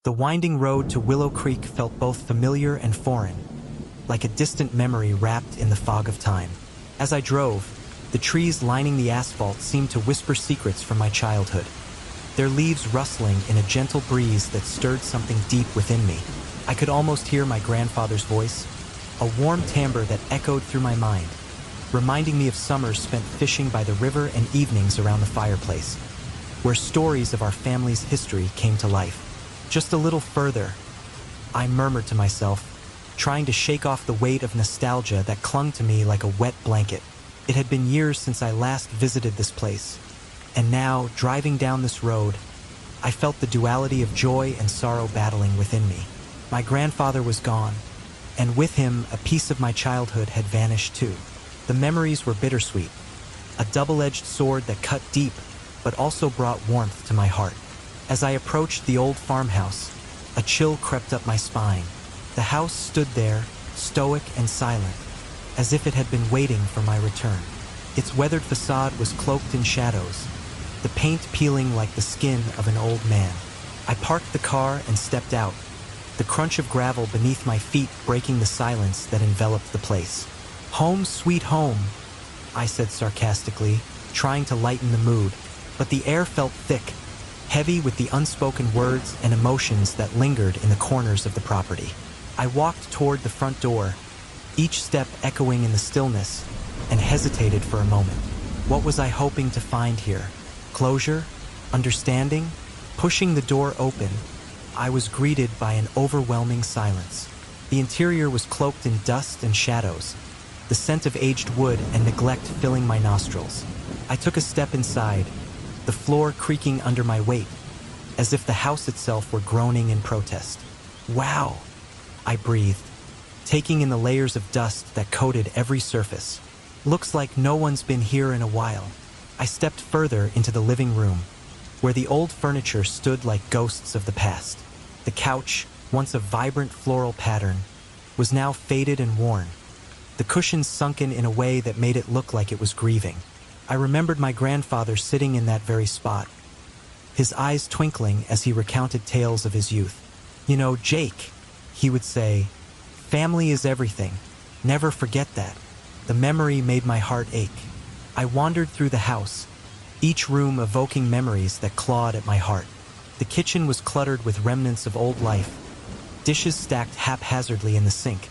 The winding road to Willow Creek felt both familiar and foreign, like a distant memory wrapped in the fog of time. As I drove, the trees lining the asphalt seemed to whisper secrets from my childhood, their leaves rustling in a gentle breeze that stirred something deep within me. I could almost hear my grandfather's voice, a warm timbre that echoed through my mind, reminding me of summers spent fishing by the river and evenings around the fireplace, where stories of our family's history came to life. Just a little further, I murmured to myself, trying to shake off the weight of nostalgia that clung to me like a wet blanket. It had been years since I last visited this place, and now, driving down this road, I felt the duality of joy and sorrow battling within me. My grandfather was gone, and with him, a piece of my childhood had vanished too. The memories were bittersweet, a double-edged sword that cut deep, but also brought warmth to my heart. As I approached the old farmhouse, a chill crept up my spine. The house stood there, stoic and silent, as if it had been waiting for my return. Its weathered facade was cloaked in shadows, the paint peeling like the skin of an old man. I parked the car and stepped out, the crunch of gravel beneath my feet breaking the silence that enveloped the place. "Home, sweet home," I said sarcastically, trying to lighten the mood, but the air felt thick, heavy with the unspoken words and emotions that lingered in the corners of the property. I walked toward the front door, each step echoing in the stillness, and hesitated for a moment. What was I hoping to find here? Closure? Understanding? Pushing the door open, I was greeted by an overwhelming silence. The interior was cloaked in dust and shadows, the scent of aged wood and neglect filling my nostrils. I took a step inside, the floor creaking under my weight, as if the house itself were groaning in protest. "Wow," I breathed, taking in the layers of dust that coated every surface. "Looks like no one's been here in a while." I stepped further into the living room, where the old furniture stood like ghosts of the past. The couch, once a vibrant floral pattern, was now faded and worn, the cushions sunken in a way that made it look like it was grieving. I remembered my grandfather sitting in that very spot, his eyes twinkling as he recounted tales of his youth. "You know, Jake," he would say, "family is everything. Never forget that." The memory made my heart ache. I wandered through the house, each room evoking memories that clawed at my heart. The kitchen was cluttered with remnants of old life, dishes stacked haphazardly in the sink,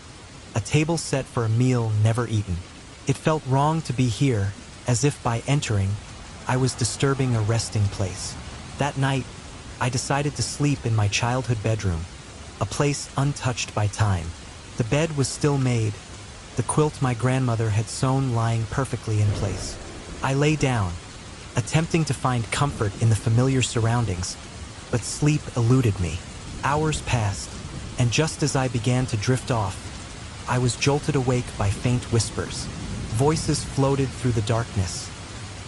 a table set for a meal never eaten. It felt wrong to be here, as if by entering, I was disturbing a resting place. That night, I decided to sleep in my childhood bedroom, a place untouched by time. The bed was still made, the quilt my grandmother had sewn lying perfectly in place. I lay down, attempting to find comfort in the familiar surroundings, but sleep eluded me. Hours passed, and just as I began to drift off, I was jolted awake by faint whispers. Voices floated through the darkness,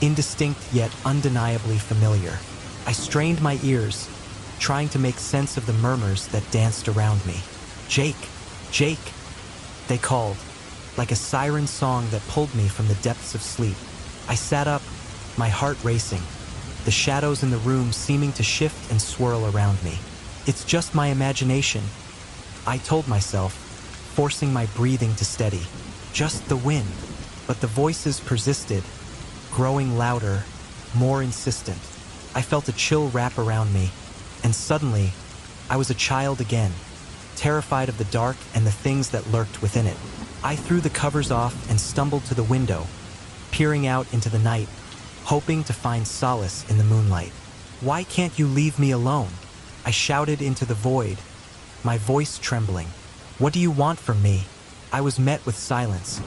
indistinct yet undeniably familiar. I strained my ears, trying to make sense of the murmurs that danced around me. "Jake, Jake," they called, like a siren song that pulled me from the depths of sleep. I sat up, my heart racing, the shadows in the room seeming to shift and swirl around me. "It's just my imagination," I told myself, forcing my breathing to steady. "Just the wind." But the voices persisted, growing louder, more insistent. I felt a chill wrap around me, and suddenly, I was a child again, terrified of the dark and the things that lurked within it. I threw the covers off and stumbled to the window, peering out into the night, hoping to find solace in the moonlight. "Why can't you leave me alone?" I shouted into the void, my voice trembling. "What do you want from me?" I was met with silence,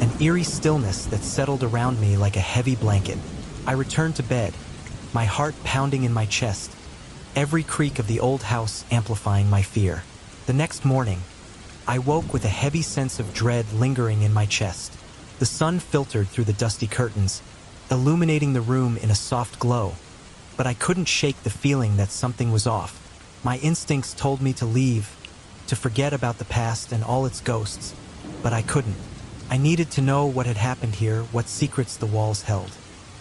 an eerie stillness that settled around me like a heavy blanket. I returned to bed, my heart pounding in my chest, every creak of the old house amplifying my fear. The next morning, I woke with a heavy sense of dread lingering in my chest. The sun filtered through the dusty curtains, illuminating the room in a soft glow, but I couldn't shake the feeling that something was off. My instincts told me to leave, to forget about the past and all its ghosts, but I couldn't. I needed to know what had happened here, what secrets the walls held.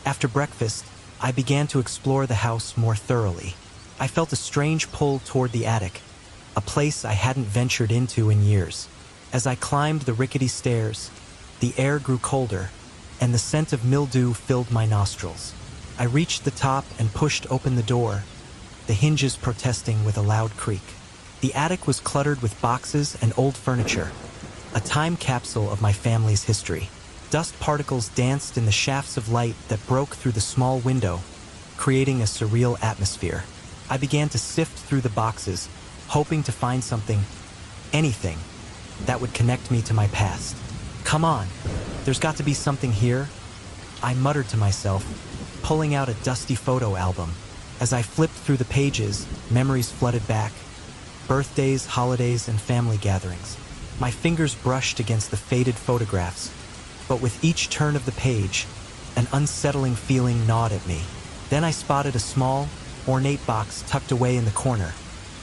After breakfast, I began to explore the house more thoroughly. I felt a strange pull toward the attic, a place I hadn't ventured into in years. As I climbed the rickety stairs, the air grew colder, and the scent of mildew filled my nostrils. I reached the top and pushed open the door, the hinges protesting with a loud creak. The attic was cluttered with boxes and old furniture, a time capsule of my family's history. Dust particles danced in the shafts of light that broke through the small window, creating a surreal atmosphere. I began to sift through the boxes, hoping to find something, anything, that would connect me to my past. Come on, there's got to be something here, I muttered to myself, pulling out a dusty photo album. As I flipped through the pages, memories flooded back. Birthdays, holidays, and family gatherings. My fingers brushed against the faded photographs, but with each turn of the page, an unsettling feeling gnawed at me. Then I spotted a small, ornate box tucked away in the corner,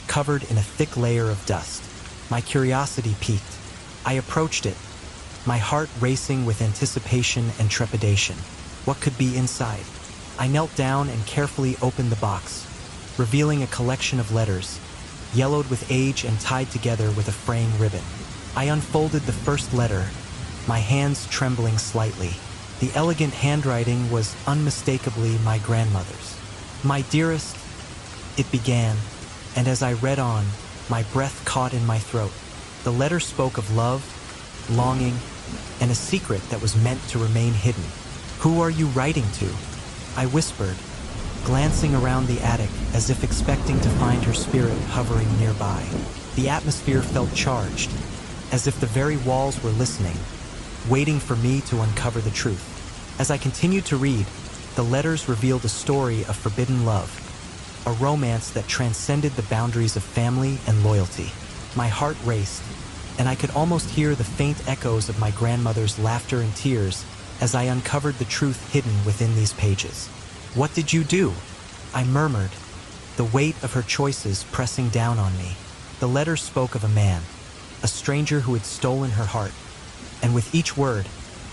covered in a thick layer of dust. My curiosity piqued. I approached it, my heart racing with anticipation and trepidation. What could be inside? I knelt down and carefully opened the box, revealing a collection of letters, yellowed with age and tied together with a fraying ribbon. I unfolded the first letter, my hands trembling slightly. The elegant handwriting was unmistakably my grandmother's. "My dearest," it began, and as I read on, my breath caught in my throat. The letter spoke of love, longing, and a secret that was meant to remain hidden. "Who are you writing to?" I whispered, glancing around the attic as if expecting to find her spirit hovering nearby. The atmosphere felt charged, as if the very walls were listening, waiting for me to uncover the truth. As I continued to read, the letters revealed a story of forbidden love, a romance that transcended the boundaries of family and loyalty. My heart raced, and I could almost hear the faint echoes of my grandmother's laughter and tears as I uncovered the truth hidden within these pages. "What did you do?" I murmured, the weight of her choices pressing down on me. The letter spoke of a man, a stranger who had stolen her heart, and with each word,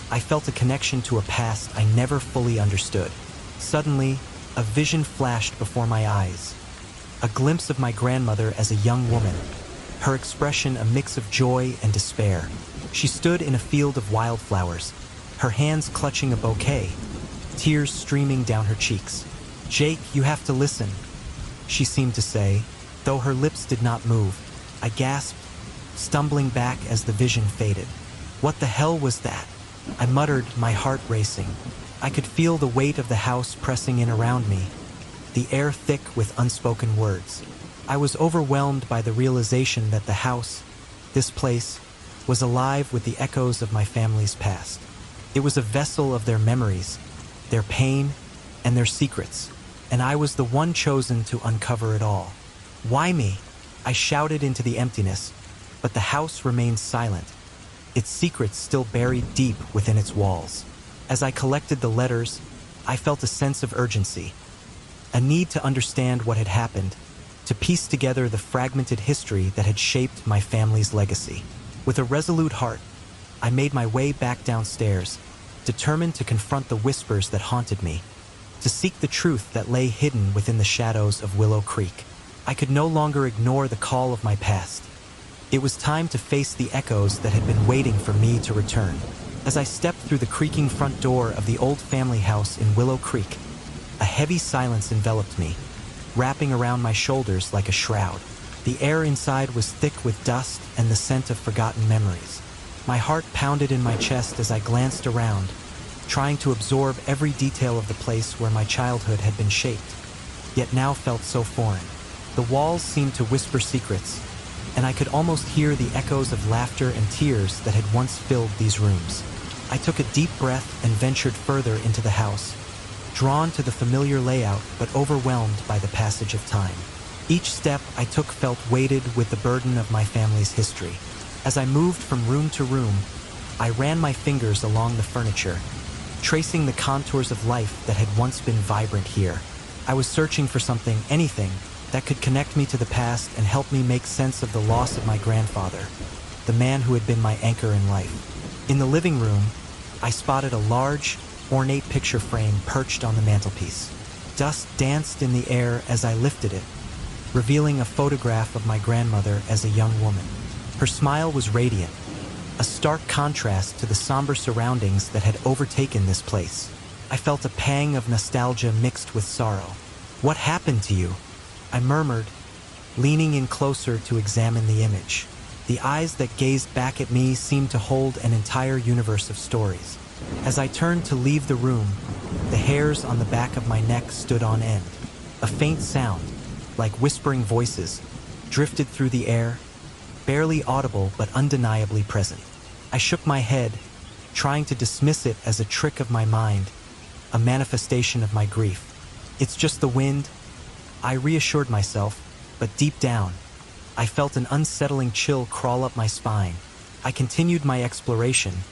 I felt a connection to a past I never fully understood. Suddenly, a vision flashed before my eyes, a glimpse of my grandmother as a young woman, her expression a mix of joy and despair. She stood in a field of wildflowers, her hands clutching a bouquet, tears streaming down her cheeks. "Jake, you have to listen," she seemed to say, though her lips did not move. I gasped, stumbling back as the vision faded. What the hell was that? I muttered, my heart racing. I could feel the weight of the house pressing in around me, the air thick with unspoken words. I was overwhelmed by the realization that the house, this place, was alive with the echoes of my family's past. It was a vessel of their memories, their pain, and their secrets, and I was the one chosen to uncover it all. "Why me?" I shouted into the emptiness, but the house remained silent, its secrets still buried deep within its walls. As I collected the letters, I felt a sense of urgency, a need to understand what had happened, to piece together the fragmented history that had shaped my family's legacy. With a resolute heart, I made my way back downstairs, determined to confront the whispers that haunted me, to seek the truth that lay hidden within the shadows of Willow Creek. I could no longer ignore the call of my past. It was time to face the echoes that had been waiting for me to return. As I stepped through the creaking front door of the old family house in Willow Creek, a heavy silence enveloped me, wrapping around my shoulders like a shroud. The air inside was thick with dust and the scent of forgotten memories. My heart pounded in my chest as I glanced around, trying to absorb every detail of the place where my childhood had been shaped, yet now felt so foreign. The walls seemed to whisper secrets, and I could almost hear the echoes of laughter and tears that had once filled these rooms. I took a deep breath and ventured further into the house, drawn to the familiar layout but overwhelmed by the passage of time. Each step I took felt weighted with the burden of my family's history. As I moved from room to room, I ran my fingers along the furniture, tracing the contours of life that had once been vibrant here. I was searching for something, anything, that could connect me to the past and help me make sense of the loss of my grandfather, the man who had been my anchor in life. In the living room, I spotted a large, ornate picture frame perched on the mantelpiece. Dust danced in the air as I lifted it, revealing a photograph of my grandmother as a young woman. Her smile was radiant, a stark contrast to the somber surroundings that had overtaken this place. I felt a pang of nostalgia mixed with sorrow. "What happened to you?" I murmured, leaning in closer to examine the image. The eyes that gazed back at me seemed to hold an entire universe of stories. As I turned to leave the room, the hairs on the back of my neck stood on end. A faint sound, like whispering voices, drifted through the air, barely audible but undeniably present. I shook my head, trying to dismiss it as a trick of my mind, a manifestation of my grief. "It's just the wind," I reassured myself, but deep down, I felt an unsettling chill crawl up my spine. I continued my exploration,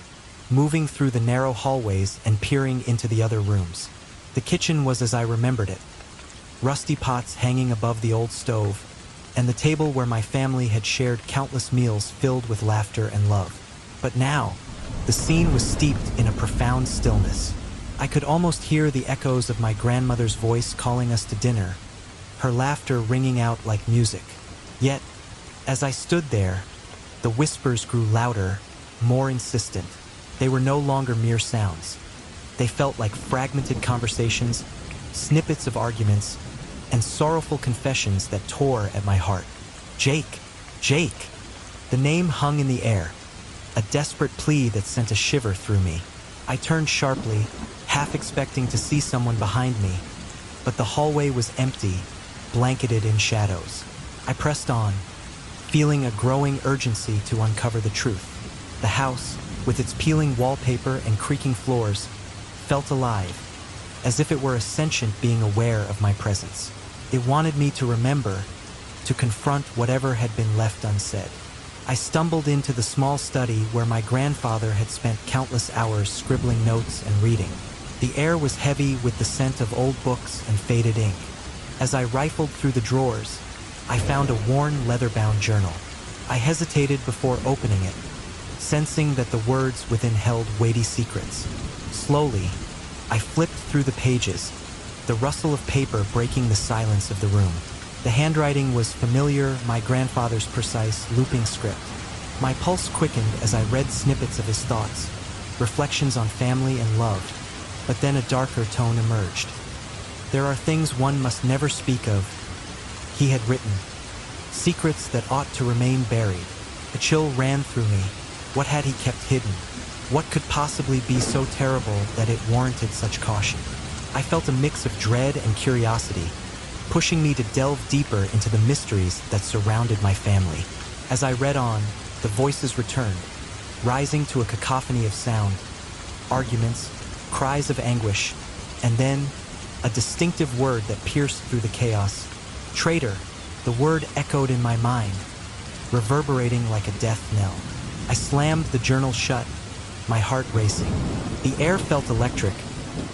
moving through the narrow hallways and peering into the other rooms. The kitchen was as I remembered it, rusty pots hanging above the old stove, and the table where my family had shared countless meals filled with laughter and love. But now, the scene was steeped in a profound stillness. I could almost hear the echoes of my grandmother's voice calling us to dinner, her laughter ringing out like music. Yet, as I stood there, the whispers grew louder, more insistent. They were no longer mere sounds. They felt like fragmented conversations, snippets of arguments, and sorrowful confessions that tore at my heart. "Jake! Jake!" The name hung in the air, a desperate plea that sent a shiver through me. I turned sharply, half expecting to see someone behind me, but the hallway was empty, blanketed in shadows. I pressed on, feeling a growing urgency to uncover the truth. The house, with its peeling wallpaper and creaking floors, felt alive, as if it were a sentient being aware of my presence. It wanted me to remember, to confront whatever had been left unsaid. I stumbled into the small study where my grandfather had spent countless hours scribbling notes and reading. The air was heavy with the scent of old books and faded ink. As I rifled through the drawers, I found a worn leather-bound journal. I hesitated before opening it, sensing that the words within held weighty secrets. Slowly, I flipped through the pages, the rustle of paper breaking the silence of the room. The handwriting was familiar, my grandfather's precise, looping script. My pulse quickened as I read snippets of his thoughts, reflections on family and love, but then a darker tone emerged. "There are things one must never speak of," he had written. "Secrets that ought to remain buried." A chill ran through me. What had he kept hidden? What could possibly be so terrible that it warranted such caution? I felt a mix of dread and curiosity, pushing me to delve deeper into the mysteries that surrounded my family. As I read on, the voices returned, rising to a cacophony of sound, arguments, cries of anguish, and then a distinctive word that pierced through the chaos. "Traitor!" The word echoed in my mind, reverberating like a death knell. I slammed the journal shut, my heart racing. The air felt electric,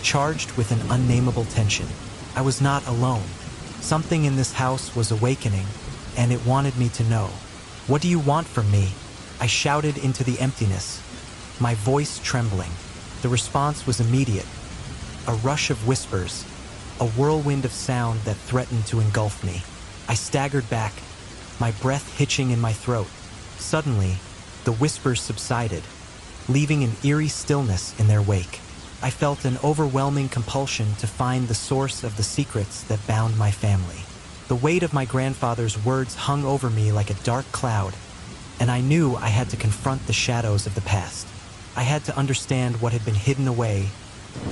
charged with an unnameable tension. I was not alone. Something in this house was awakening, and it wanted me to know. "What do you want from me?" I shouted into the emptiness, my voice trembling. The response was immediate. A rush of whispers, a whirlwind of sound that threatened to engulf me. I staggered back, my breath hitching in my throat. Suddenly, the whispers subsided, leaving an eerie stillness in their wake. I felt an overwhelming compulsion to find the source of the secrets that bound my family. The weight of my grandfather's words hung over me like a dark cloud, and I knew I had to confront the shadows of the past. I had to understand what had been hidden away,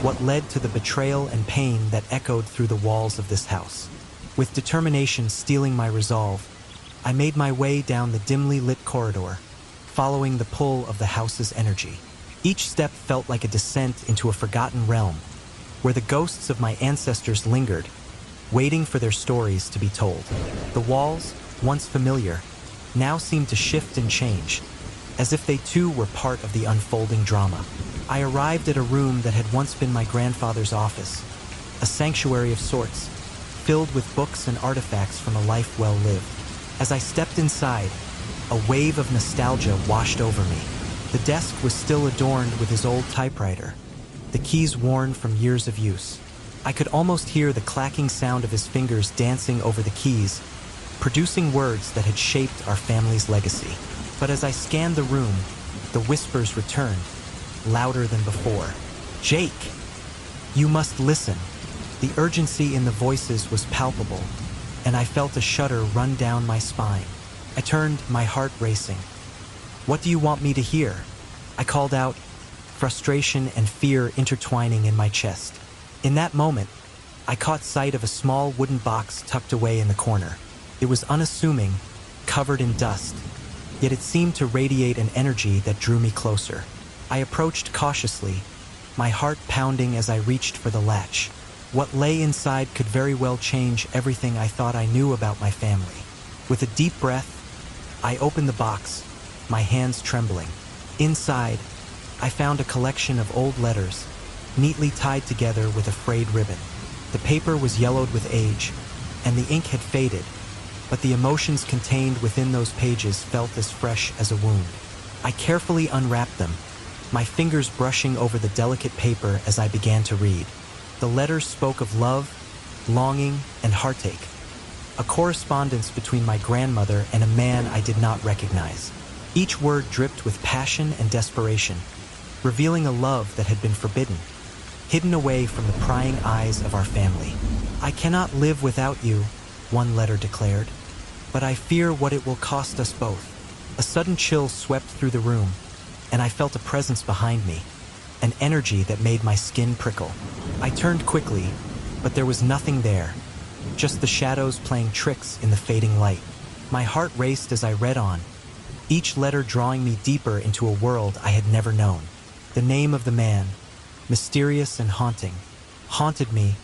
what led to the betrayal and pain that echoed through the walls of this house. With determination stealing my resolve, I made my way down the dimly lit corridor, following the pull of the house's energy. Each step felt like a descent into a forgotten realm, where the ghosts of my ancestors lingered, waiting for their stories to be told. The walls, once familiar, now seemed to shift and change, as if they too were part of the unfolding drama. I arrived at a room that had once been my grandfather's office, a sanctuary of sorts, filled with books and artifacts from a life well lived. As I stepped inside, a wave of nostalgia washed over me. The desk was still adorned with his old typewriter, the keys worn from years of use. I could almost hear the clacking sound of his fingers dancing over the keys, producing words that had shaped our family's legacy. But as I scanned the room, the whispers returned, louder than before. "Jake, you must listen." The urgency in the voices was palpable, and I felt a shudder run down my spine. I turned, my heart racing. "What do you want me to hear?" I called out, frustration and fear intertwining in my chest. In that moment, I caught sight of a small wooden box tucked away in the corner. It was unassuming, covered in dust, yet it seemed to radiate an energy that drew me closer. I approached cautiously, my heart pounding as I reached for the latch. What lay inside could very well change everything I thought I knew about my family. With a deep breath, I opened the box, my hands trembling. Inside, I found a collection of old letters, neatly tied together with a frayed ribbon. The paper was yellowed with age, and the ink had faded, but the emotions contained within those pages felt as fresh as a wound. I carefully unwrapped them, my fingers brushing over the delicate paper as I began to read. The letters spoke of love, longing, and heartache, a correspondence between my grandmother and a man I did not recognize. Each word dripped with passion and desperation, revealing a love that had been forbidden, hidden away from the prying eyes of our family. "I cannot live without you," one letter declared, "but I fear what it will cost us both." A sudden chill swept through the room, and I felt a presence behind me, an energy that made my skin prickle. I turned quickly, but there was nothing there, just the shadows playing tricks in the fading light. My heart raced as I read on, each letter drawing me deeper into a world I had never known. The name of the man, mysterious and haunting, haunted me,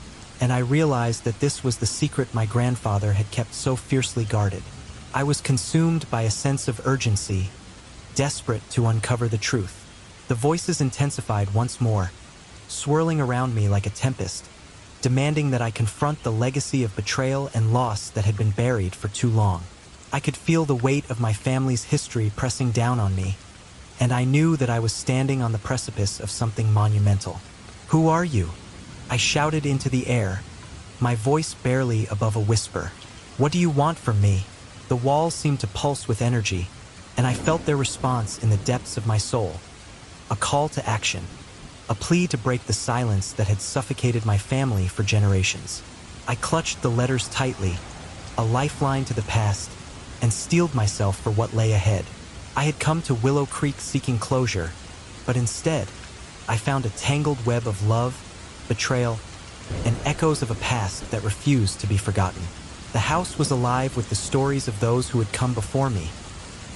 and I realized that this was the secret my grandfather had kept so fiercely guarded. I was consumed by a sense of urgency, desperate to uncover the truth. The voices intensified once more, swirling around me like a tempest, demanding that I confront the legacy of betrayal and loss that had been buried for too long. I could feel the weight of my family's history pressing down on me, and I knew that I was standing on the precipice of something monumental. "Who are you?" I shouted into the air, my voice barely above a whisper. "What do you want from me?" The walls seemed to pulse with energy, and I felt their response in the depths of my soul. A call to action, a plea to break the silence that had suffocated my family for generations. I clutched the letters tightly, a lifeline to the past, and steeled myself for what lay ahead. I had come to Willow Creek seeking closure, but instead, I found a tangled web of love, betrayal, and echoes of a past that refused to be forgotten. The house was alive with the stories of those who had come before me,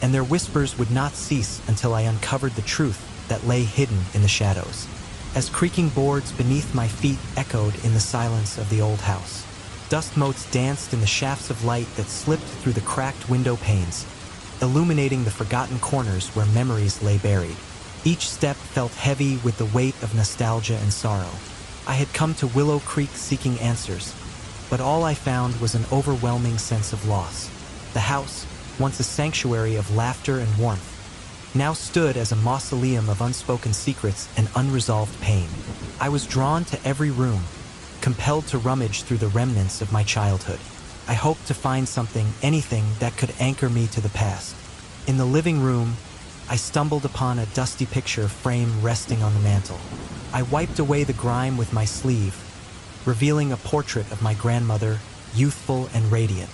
and their whispers would not cease until I uncovered the truth that lay hidden in the shadows. As creaking boards beneath my feet echoed in the silence of the old house, dust motes danced in the shafts of light that slipped through the cracked window panes, illuminating the forgotten corners where memories lay buried. Each step felt heavy with the weight of nostalgia and sorrow. I had come to Willow Creek seeking answers, but all I found was an overwhelming sense of loss. The house, once a sanctuary of laughter and warmth, now stood as a mausoleum of unspoken secrets and unresolved pain. I was drawn to every room, compelled to rummage through the remnants of my childhood. I hoped to find something, anything that could anchor me to the past. In the living room, I stumbled upon a dusty picture frame resting on the mantel. I wiped away the grime with my sleeve, revealing a portrait of my grandmother, youthful and radiant.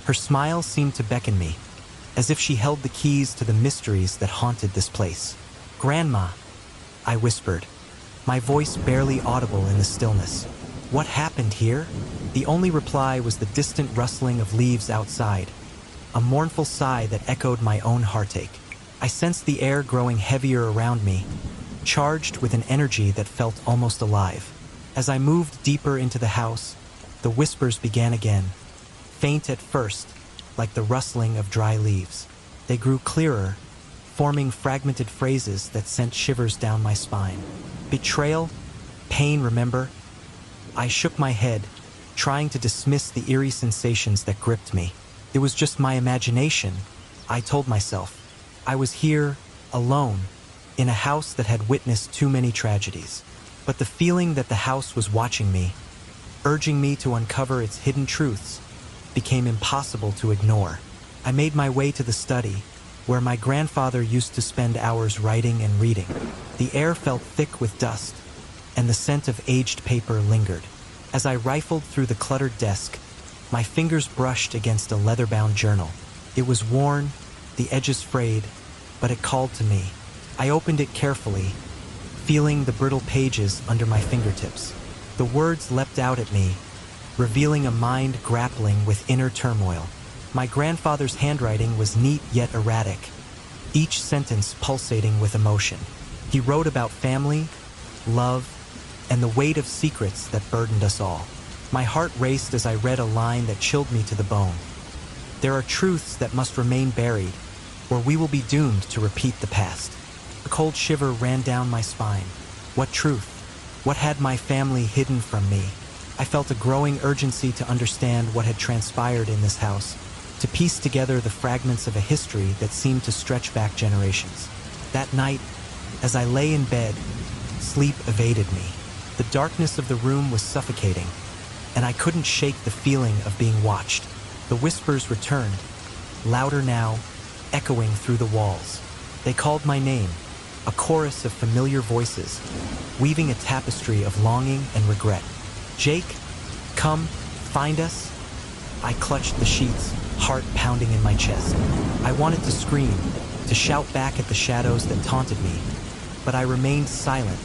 Her smile seemed to beckon me, as if she held the keys to the mysteries that haunted this place. "Grandma," I whispered, my voice barely audible in the stillness. "What happened here?" The only reply was the distant rustling of leaves outside, a mournful sigh that echoed my own heartache. I sensed the air growing heavier around me, charged with an energy that felt almost alive. As I moved deeper into the house, the whispers began again, faint at first, like the rustling of dry leaves. They grew clearer, forming fragmented phrases that sent shivers down my spine. "Betrayal? Pain, remember?" I shook my head, trying to dismiss the eerie sensations that gripped me. It was just my imagination, I told myself. I was here, alone, in a house that had witnessed too many tragedies. But the feeling that the house was watching me, urging me to uncover its hidden truths, became impossible to ignore. I made my way to the study, where my grandfather used to spend hours writing and reading. The air felt thick with dust, and the scent of aged paper lingered. As I rifled through the cluttered desk, my fingers brushed against a leather-bound journal. It was worn, the edges frayed, but it called to me. I opened it carefully, feeling the brittle pages under my fingertips. The words leapt out at me, revealing a mind grappling with inner turmoil. My grandfather's handwriting was neat yet erratic, each sentence pulsating with emotion. He wrote about family, love, and the weight of secrets that burdened us all. My heart raced as I read a line that chilled me to the bone. There are truths that must remain buried, or we will be doomed to repeat the past. A cold shiver ran down my spine. What truth? What had my family hidden from me? I felt a growing urgency to understand what had transpired in this house, to piece together the fragments of a history that seemed to stretch back generations. That night, as I lay in bed, sleep evaded me. The darkness of the room was suffocating, and I couldn't shake the feeling of being watched. The whispers returned, louder now, echoing through the walls. They called my name, a chorus of familiar voices, weaving a tapestry of longing and regret. Jake, come, find us. I clutched the sheets, heart pounding in my chest. I wanted to scream, to shout back at the shadows that taunted me, but I remained silent,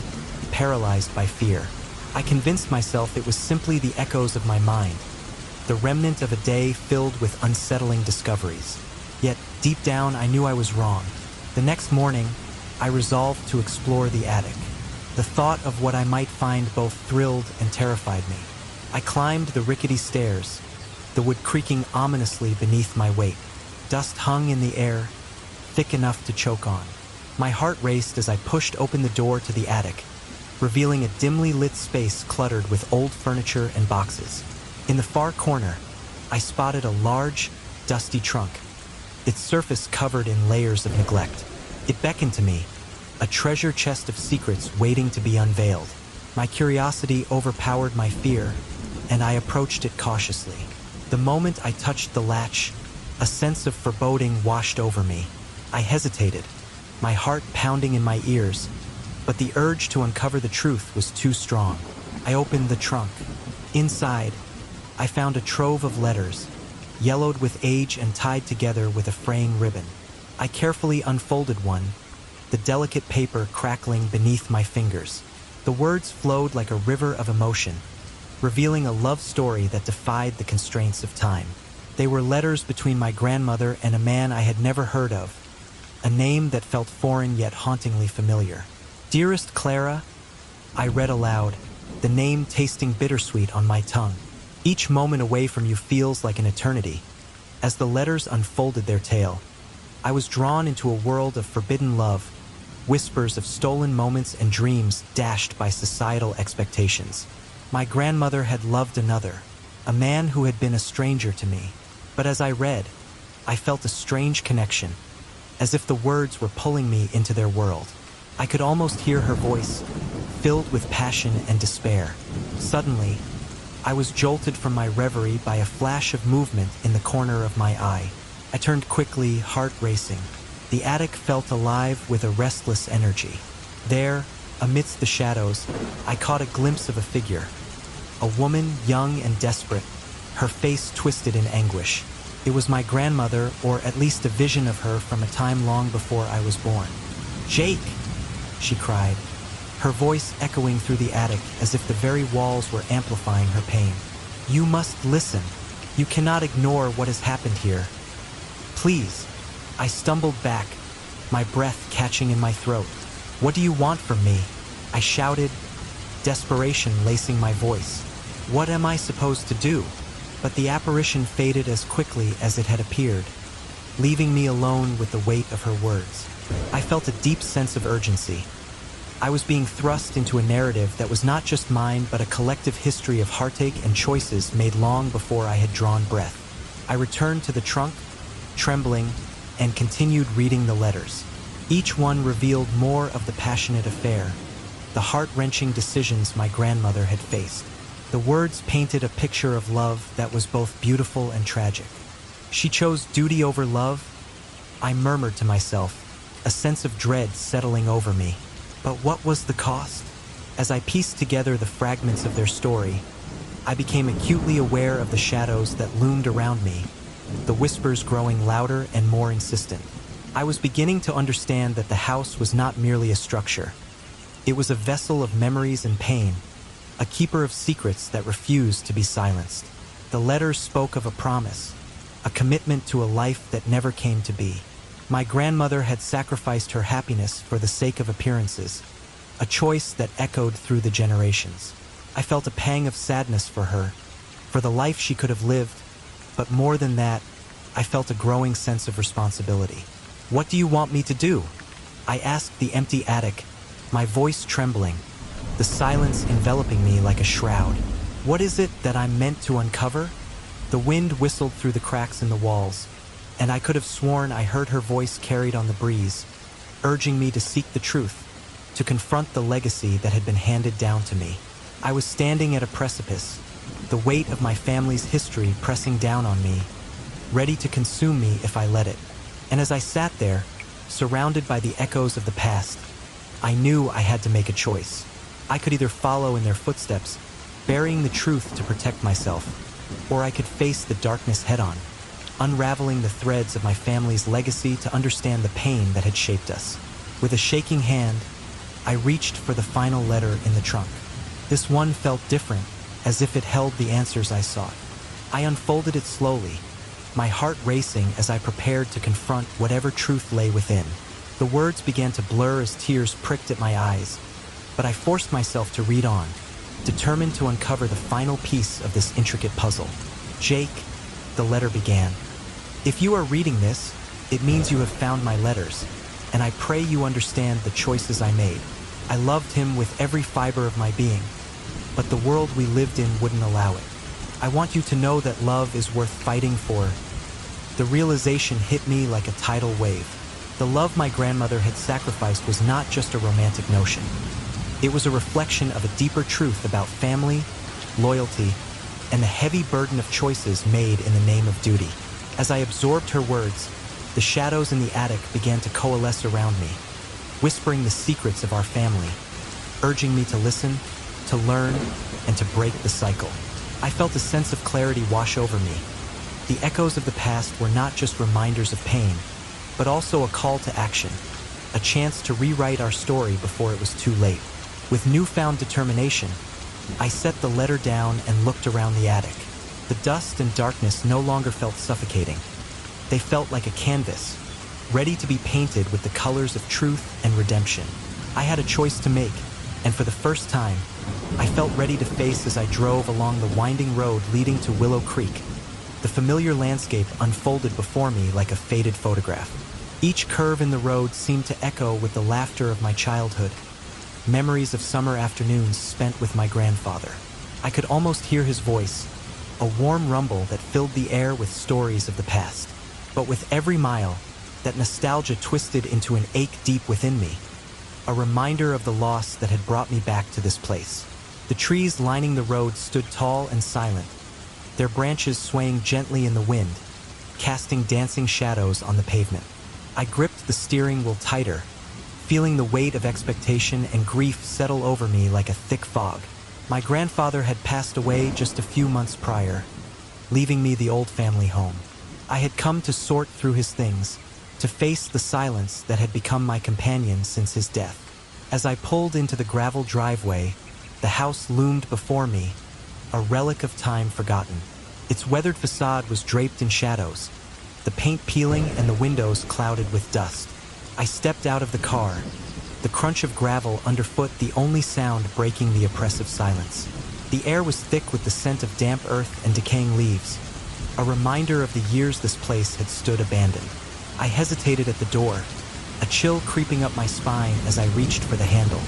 paralyzed by fear. I convinced myself it was simply the echoes of my mind, the remnant of a day filled with unsettling discoveries. Yet, deep down, I knew I was wrong. The next morning, I resolved to explore the attic. The thought of what I might find both thrilled and terrified me. I climbed the rickety stairs, the wood creaking ominously beneath my weight. Dust hung in the air, thick enough to choke on. My heart raced as I pushed open the door to the attic, revealing a dimly lit space cluttered with old furniture and boxes. In the far corner, I spotted a large, dusty trunk, its surface covered in layers of neglect. It beckoned to me, a treasure chest of secrets waiting to be unveiled. My curiosity overpowered my fear, and I approached it cautiously. The moment I touched the latch, a sense of foreboding washed over me. I hesitated, my heart pounding in my ears, but the urge to uncover the truth was too strong. I opened the trunk. Inside, I found a trove of letters, yellowed with age and tied together with a fraying ribbon. I carefully unfolded one, the delicate paper crackling beneath my fingers. The words flowed like a river of emotion, revealing a love story that defied the constraints of time. They were letters between my grandmother and a man I had never heard of, a name that felt foreign yet hauntingly familiar. Dearest Clara, I read aloud, the name tasting bittersweet on my tongue. Each moment away from you feels like an eternity. As the letters unfolded their tale, I was drawn into a world of forbidden love, whispers of stolen moments and dreams dashed by societal expectations. My grandmother had loved another, a man who had been a stranger to me. But as I read, I felt a strange connection, as if the words were pulling me into their world. I could almost hear her voice, filled with passion and despair. Suddenly, I was jolted from my reverie by a flash of movement in the corner of my eye. I turned quickly, heart racing. The attic felt alive with a restless energy. There, amidst the shadows, I caught a glimpse of a figure. A woman, young and desperate, her face twisted in anguish. It was my grandmother, or at least a vision of her from a time long before I was born. "Jake!" she cried, her voice echoing through the attic as if the very walls were amplifying her pain. "You must listen. You cannot ignore what has happened here. Please." I stumbled back, my breath catching in my throat. "What do you want from me?" I shouted, desperation lacing my voice. What am I supposed to do? But the apparition faded as quickly as it had appeared, leaving me alone with the weight of her words. I felt a deep sense of urgency. I was being thrust into a narrative that was not just mine, but a collective history of heartache and choices made long before I had drawn breath. I returned to the trunk, trembling, and continued reading the letters. Each one revealed more of the passionate affair, the heart-wrenching decisions my grandmother had faced. The words painted a picture of love that was both beautiful and tragic. She chose duty over love? I murmured to myself, a sense of dread settling over me. But what was the cost? As I pieced together the fragments of their story, I became acutely aware of the shadows that loomed around me, the whispers growing louder and more insistent. I was beginning to understand that the house was not merely a structure. It was a vessel of memories and pain, a keeper of secrets that refused to be silenced. The letters spoke of a promise, a commitment to a life that never came to be. My grandmother had sacrificed her happiness for the sake of appearances, a choice that echoed through the generations. I felt a pang of sadness for her, for the life she could have lived, but more than that, I felt a growing sense of responsibility. "What do you want me to do?" I asked the empty attic, my voice trembling, the silence enveloping me like a shroud. "What is it that I'm meant to uncover?" The wind whistled through the cracks in the walls, and I could have sworn I heard her voice carried on the breeze, urging me to seek the truth, to confront the legacy that had been handed down to me. I was standing at a precipice, the weight of my family's history pressing down on me, ready to consume me if I let it. And as I sat there, surrounded by the echoes of the past, I knew I had to make a choice. I could either follow in their footsteps, burying the truth to protect myself, or I could face the darkness head-on, unraveling the threads of my family's legacy to understand the pain that had shaped us. With a shaking hand, I reached for the final letter in the trunk. This one felt different, as if it held the answers I sought. I unfolded it slowly, my heart racing as I prepared to confront whatever truth lay within. The words began to blur as tears pricked at my eyes, but I forced myself to read on, determined to uncover the final piece of this intricate puzzle. "Jake," the letter began, "if you are reading this, it means you have found my letters, and I pray you understand the choices I made. I loved him with every fiber of my being, but the world we lived in wouldn't allow it. I want you to know that love is worth fighting for." The realization hit me like a tidal wave. The love my grandmother had sacrificed was not just a romantic notion. It was a reflection of a deeper truth about family, loyalty, and the heavy burden of choices made in the name of duty. As I absorbed her words, the shadows in the attic began to coalesce around me, whispering the secrets of our family, urging me to listen, to learn, and to break the cycle. I felt a sense of clarity wash over me. The echoes of the past were not just reminders of pain, but also a call to action, a chance to rewrite our story before it was too late. With newfound determination, I set the letter down and looked around the attic. The dust and darkness no longer felt suffocating. They felt like a canvas, ready to be painted with the colors of truth and redemption. I had a choice to make, and for the first time, I felt ready to face as I drove along the winding road leading to Willow Creek. The familiar landscape unfolded before me like a faded photograph. Each curve in the road seemed to echo with the laughter of my childhood, memories of summer afternoons spent with my grandfather. I could almost hear his voice, a warm rumble that filled the air with stories of the past. But with every mile, that nostalgia twisted into an ache deep within me, a reminder of the loss that had brought me back to this place. The trees lining the road stood tall and silent, their branches swaying gently in the wind, casting dancing shadows on the pavement. I gripped the steering wheel tighter, feeling the weight of expectation and grief settle over me like a thick fog. My grandfather had passed away just a few months prior, leaving me the old family home. I had come to sort through his things, to face the silence that had become my companion since his death. As I pulled into the gravel driveway, the house loomed before me, a relic of time forgotten. Its weathered facade was draped in shadows, the paint peeling and the windows clouded with dust. I stepped out of the car, the crunch of gravel underfoot the only sound breaking the oppressive silence. The air was thick with the scent of damp earth and decaying leaves, a reminder of the years this place had stood abandoned. I hesitated at the door, a chill creeping up my spine as I reached for the handle.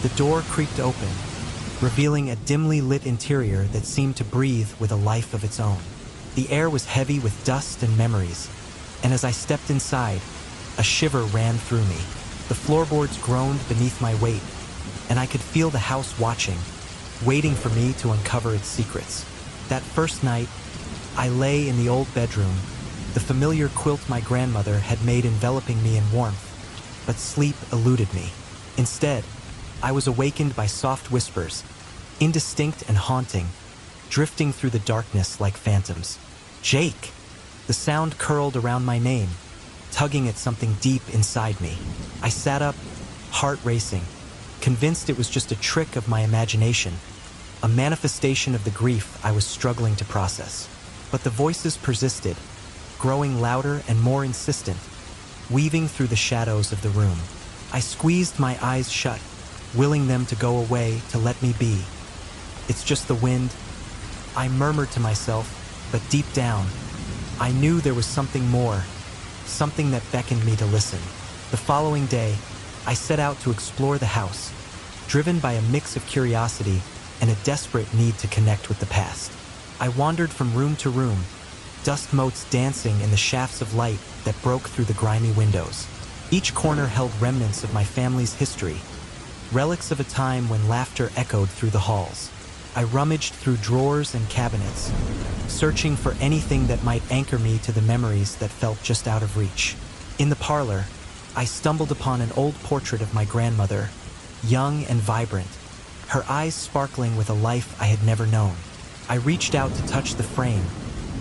The door creaked open, revealing a dimly lit interior that seemed to breathe with a life of its own. The air was heavy with dust and memories, and as I stepped inside, a shiver ran through me. The floorboards groaned beneath my weight, and I could feel the house watching, waiting for me to uncover its secrets. That first night, I lay in the old bedroom, the familiar quilt my grandmother had made enveloping me in warmth, but sleep eluded me. Instead, I was awakened by soft whispers, indistinct and haunting, drifting through the darkness like phantoms. Jake! The sound curled around my name, tugging at something deep inside me. I sat up, heart racing, convinced it was just a trick of my imagination, a manifestation of the grief I was struggling to process. But the voices persisted, growing louder and more insistent, weaving through the shadows of the room. I squeezed my eyes shut, willing them to go away, to let me be. It's just the wind, I murmured to myself, but deep down, I knew there was something more, something that beckoned me to listen. The following day, I set out to explore the house, driven by a mix of curiosity and a desperate need to connect with the past. I wandered from room to room, dust motes dancing in the shafts of light that broke through the grimy windows. Each corner held remnants of my family's history, relics of a time when laughter echoed through the halls. I rummaged through drawers and cabinets, searching for anything that might anchor me to the memories that felt just out of reach. In the parlor, I stumbled upon an old portrait of my grandmother, young and vibrant, her eyes sparkling with a life I had never known. I reached out to touch the frame,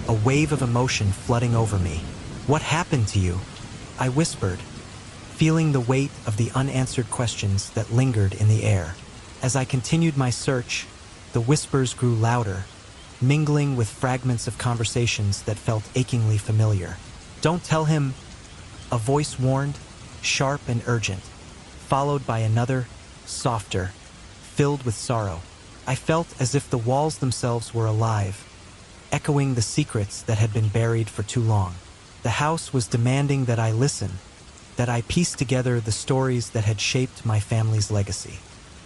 a wave of emotion flooding over me. "What happened to you?" I whispered, feeling the weight of the unanswered questions that lingered in the air. As I continued my search, the whispers grew louder, mingling with fragments of conversations that felt achingly familiar. "Don't tell him," a voice warned, sharp and urgent, followed by another, softer, filled with sorrow. I felt as if the walls themselves were alive, echoing the secrets that had been buried for too long. The house was demanding that I listen, that I piece together the stories that had shaped my family's legacy.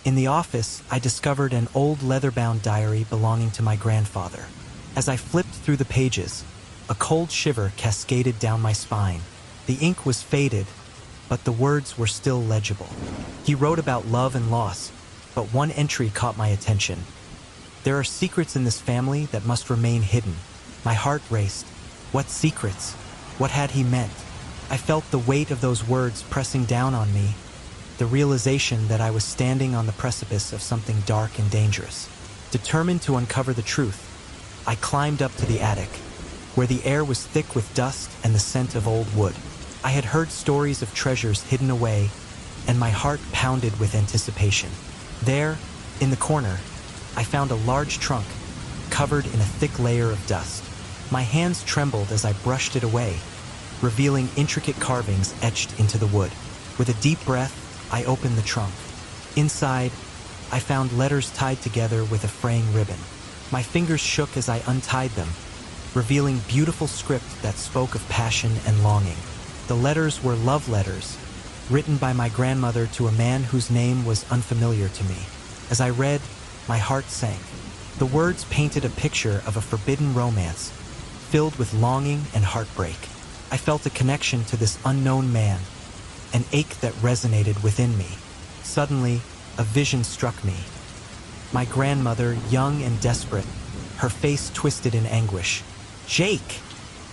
In the office, I discovered an old leather-bound diary belonging to my grandfather. As I flipped through the pages, a cold shiver cascaded down my spine. The ink was faded, but the words were still legible. He wrote about love and loss, but one entry caught my attention. "There are secrets in this family that must remain hidden." My heart raced. What secrets? What had he meant? I felt the weight of those words pressing down on me, the realization that I was standing on the precipice of something dark and dangerous. Determined to uncover the truth, I climbed up to the attic, where the air was thick with dust and the scent of old wood. I had heard stories of treasures hidden away, and my heart pounded with anticipation. There, in the corner, I found a large trunk, covered in a thick layer of dust. My hands trembled as I brushed it away, revealing intricate carvings etched into the wood. With a deep breath, I opened the trunk. Inside, I found letters tied together with a fraying ribbon. My fingers shook as I untied them, revealing beautiful script that spoke of passion and longing. The letters were love letters, written by my grandmother to a man whose name was unfamiliar to me. As I read, my heart sank. The words painted a picture of a forbidden romance, filled with longing and heartbreak. I felt a connection to this unknown man, an ache that resonated within me. Suddenly, a vision struck me. My grandmother, young and desperate, her face twisted in anguish. "Jake!"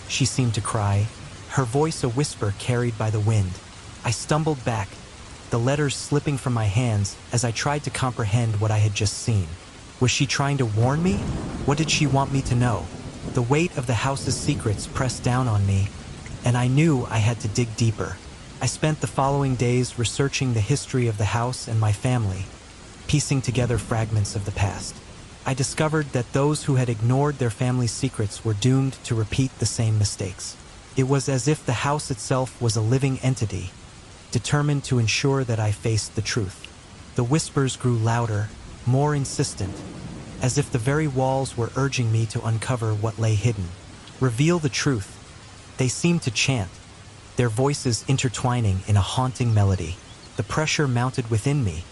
she seemed to cry, her voice a whisper carried by the wind. I stumbled back, the letters slipping from my hands as I tried to comprehend what I had just seen. Was she trying to warn me? What did she want me to know? The weight of the house's secrets pressed down on me, and I knew I had to dig deeper. I spent the following days researching the history of the house and my family, piecing together fragments of the past. I discovered that those who had ignored their family's secrets were doomed to repeat the same mistakes. It was as if the house itself was a living entity, determined to ensure that I faced the truth. The whispers grew louder, more insistent, as if the very walls were urging me to uncover what lay hidden. "Reveal the truth," they seemed to chant, their voices intertwining in a haunting melody. The pressure mounted within me,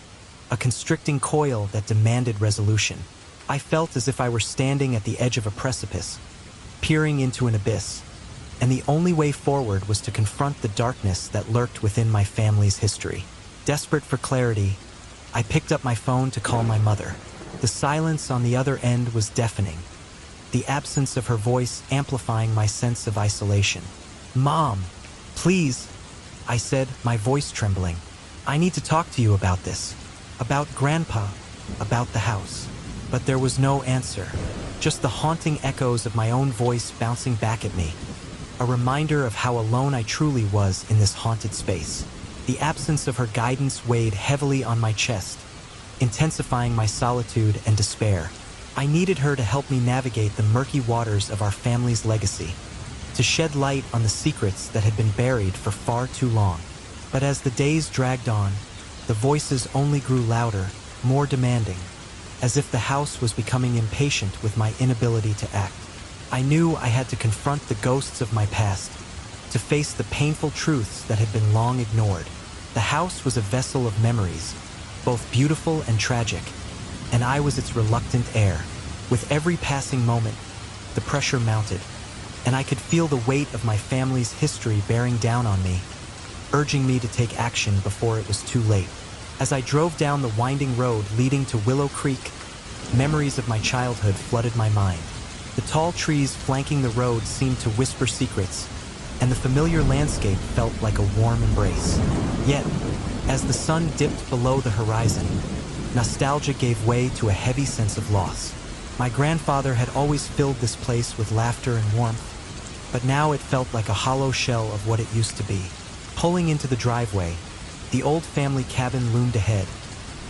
a constricting coil that demanded resolution. I felt as if I were standing at the edge of a precipice, peering into an abyss, and the only way forward was to confront the darkness that lurked within my family's history. Desperate for clarity, I picked up my phone to call my mother. The silence on the other end was deafening, the absence of her voice amplifying my sense of isolation. "Mom, please," I said, my voice trembling. "I need to talk to you about this. About Grandpa, about the house." But there was no answer, just the haunting echoes of my own voice bouncing back at me. A reminder of how alone I truly was in this haunted space. The absence of her guidance weighed heavily on my chest, intensifying my solitude and despair. I needed her to help me navigate the murky waters of our family's legacy, to shed light on the secrets that had been buried for far too long. But as the days dragged on, the voices only grew louder, more demanding, as if the house was becoming impatient with my inability to act. I knew I had to confront the ghosts of my past, to face the painful truths that had been long ignored. The house was a vessel of memories, both beautiful and tragic, and I was its reluctant heir. With every passing moment, the pressure mounted, and I could feel the weight of my family's history bearing down on me, urging me to take action before it was too late. As I drove down the winding road leading to Willow Creek, memories of my childhood flooded my mind. The tall trees flanking the road seemed to whisper secrets, and the familiar landscape felt like a warm embrace. Yet, as the sun dipped below the horizon, nostalgia gave way to a heavy sense of loss. My grandfather had always filled this place with laughter and warmth, but now it felt like a hollow shell of what it used to be. Pulling into the driveway, the old family cabin loomed ahead,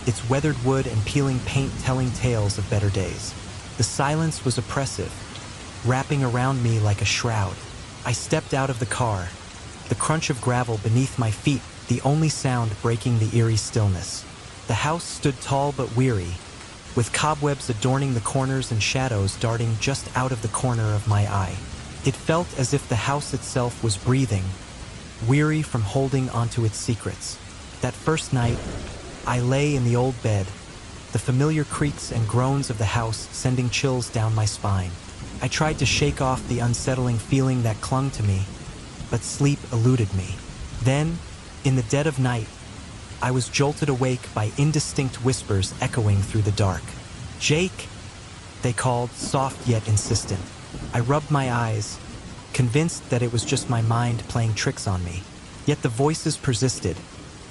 its weathered wood and peeling paint telling tales of better days. The silence was oppressive, wrapping around me like a shroud. I stepped out of the car, the crunch of gravel beneath my feet the only sound breaking the eerie stillness. The house stood tall but weary, with cobwebs adorning the corners and shadows darting just out of the corner of my eye. It felt as if the house itself was breathing, weary from holding onto its secrets. That first night, I lay in the old bed, the familiar creaks and groans of the house sending chills down my spine. I tried to shake off the unsettling feeling that clung to me, but sleep eluded me. Then, in the dead of night, I was jolted awake by indistinct whispers echoing through the dark. "Jake!" they called, soft yet insistent. I rubbed my eyes, convinced that it was just my mind playing tricks on me. Yet the voices persisted,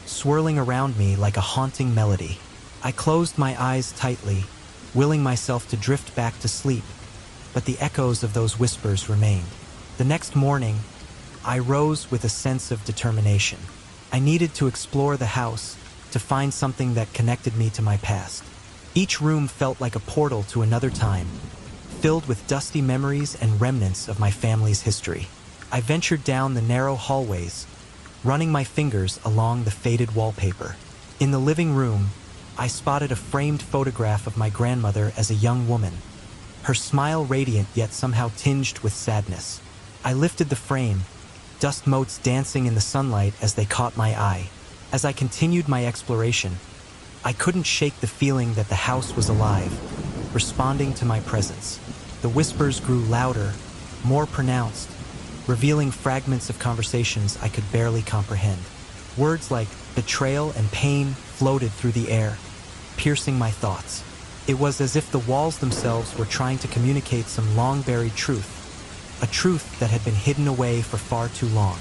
swirling around me like a haunting melody. I closed my eyes tightly, willing myself to drift back to sleep, but the echoes of those whispers remained. The next morning, I rose with a sense of determination. I needed to explore the house, to find something that connected me to my past. Each room felt like a portal to another time, filled with dusty memories and remnants of my family's history. I ventured down the narrow hallways, running my fingers along the faded wallpaper. In the living room, I spotted a framed photograph of my grandmother as a young woman, her smile radiant yet somehow tinged with sadness. I lifted the frame, dust motes dancing in the sunlight as they caught my eye. As I continued my exploration, I couldn't shake the feeling that the house was alive, responding to my presence. The whispers grew louder, more pronounced, revealing fragments of conversations I could barely comprehend. Words like betrayal and pain floated through the air, piercing my thoughts. It was as if the walls themselves were trying to communicate some long-buried truth, a truth that had been hidden away for far too long.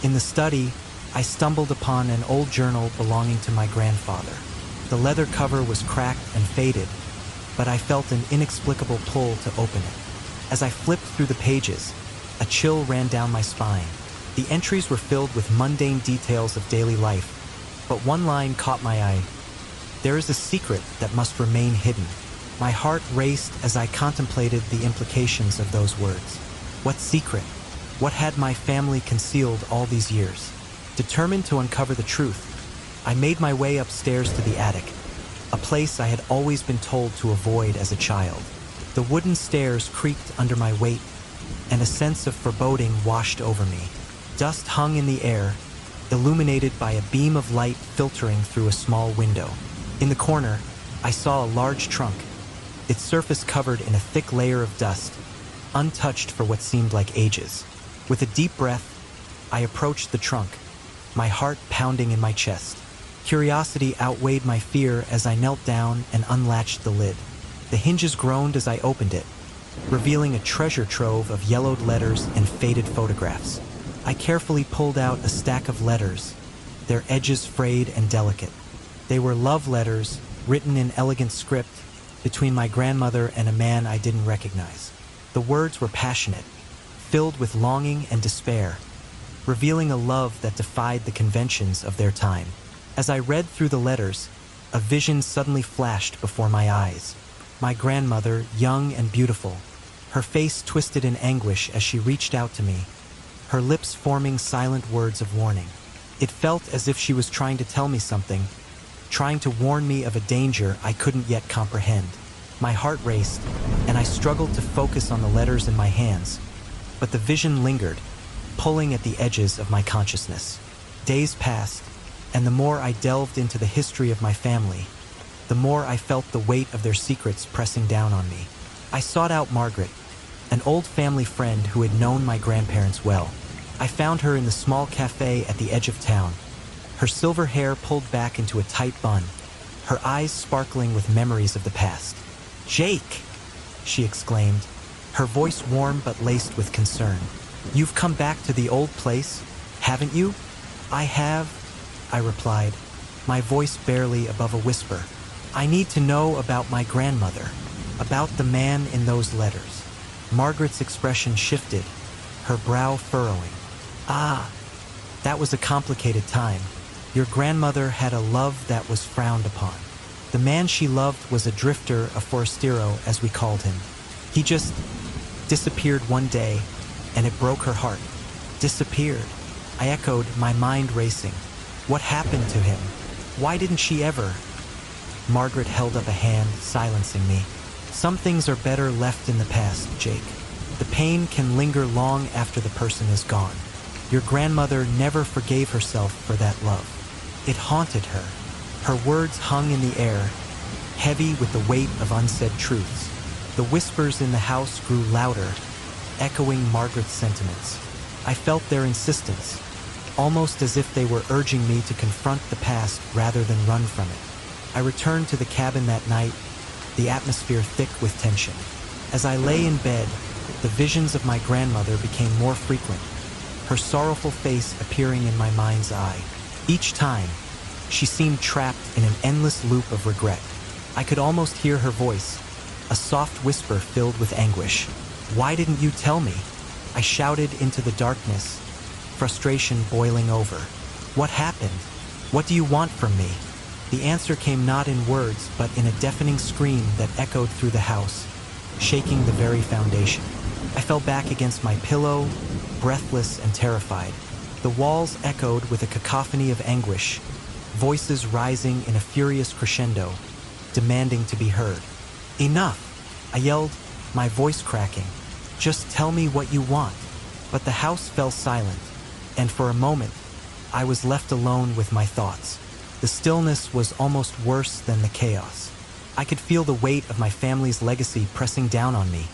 In the study, I stumbled upon an old journal belonging to my grandfather. The leather cover was cracked and faded, but I felt an inexplicable pull to open it. As I flipped through the pages, a chill ran down my spine. The entries were filled with mundane details of daily life, but one line caught my eye. "There is a secret that must remain hidden." My heart raced as I contemplated the implications of those words. What secret? What had my family concealed all these years? Determined to uncover the truth, I made my way upstairs to the attic, a place I had always been told to avoid as a child. The wooden stairs creaked under my weight, and a sense of foreboding washed over me. Dust hung in the air, illuminated by a beam of light filtering through a small window. In the corner, I saw a large trunk, its surface covered in a thick layer of dust, untouched for what seemed like ages. With a deep breath, I approached the trunk, my heart pounding in my chest. Curiosity outweighed my fear as I knelt down and unlatched the lid. The hinges groaned as I opened it, revealing a treasure trove of yellowed letters and faded photographs. I carefully pulled out a stack of letters, their edges frayed and delicate. They were love letters, written in elegant script, between my grandmother and a man I didn't recognize. The words were passionate, filled with longing and despair, revealing a love that defied the conventions of their time. As I read through the letters, a vision suddenly flashed before my eyes. My grandmother, young and beautiful, her face twisted in anguish as she reached out to me, her lips forming silent words of warning. It felt as if she was trying to tell me something, trying to warn me of a danger I couldn't yet comprehend. My heart raced, and I struggled to focus on the letters in my hands, but the vision lingered, pulling at the edges of my consciousness. Days passed, and the more I delved into the history of my family, the more I felt the weight of their secrets pressing down on me. I sought out Margaret, an old family friend who had known my grandparents well. I found her in the small cafe at the edge of town, her silver hair pulled back into a tight bun, her eyes sparkling with memories of the past. "Jake!" she exclaimed, her voice warm but laced with concern. "You've come back to the old place, haven't you?" "I have," I replied, my voice barely above a whisper. "I need to know about my grandmother, about the man in those letters." Margaret's expression shifted, her brow furrowing. "Ah, that was a complicated time. Your grandmother had a love that was frowned upon. The man she loved was a drifter, a forastero, as we called him. He just disappeared one day, and it broke her heart." "Disappeared?" I echoed, my mind racing. "What happened to him? Why didn't she ever?" Margaret held up a hand, silencing me. "Some things are better left in the past, Jake. The pain can linger long after the person is gone. Your grandmother never forgave herself for that love. It haunted her." Her words hung in the air, heavy with the weight of unsaid truths. The whispers in the house grew louder, echoing Margaret's sentiments. I felt their insistence, almost as if they were urging me to confront the past rather than run from it. I returned to the cabin that night, the atmosphere thick with tension. As I lay in bed, the visions of my grandmother became more frequent, her sorrowful face appearing in my mind's eye. Each time, she seemed trapped in an endless loop of regret. I could almost hear her voice, a soft whisper filled with anguish. "Why didn't you tell me?" I shouted into the darkness, frustration boiling over. "What happened? What do you want from me?" The answer came not in words, but in a deafening scream that echoed through the house, shaking the very foundation. I fell back against my pillow, breathless and terrified. The walls echoed with a cacophony of anguish, voices rising in a furious crescendo, demanding to be heard. "Enough!" I yelled, my voice cracking. "Just tell me what you want." But the house fell silent, and for a moment, I was left alone with my thoughts. The stillness was almost worse than the chaos. I could feel the weight of my family's legacy pressing down on me,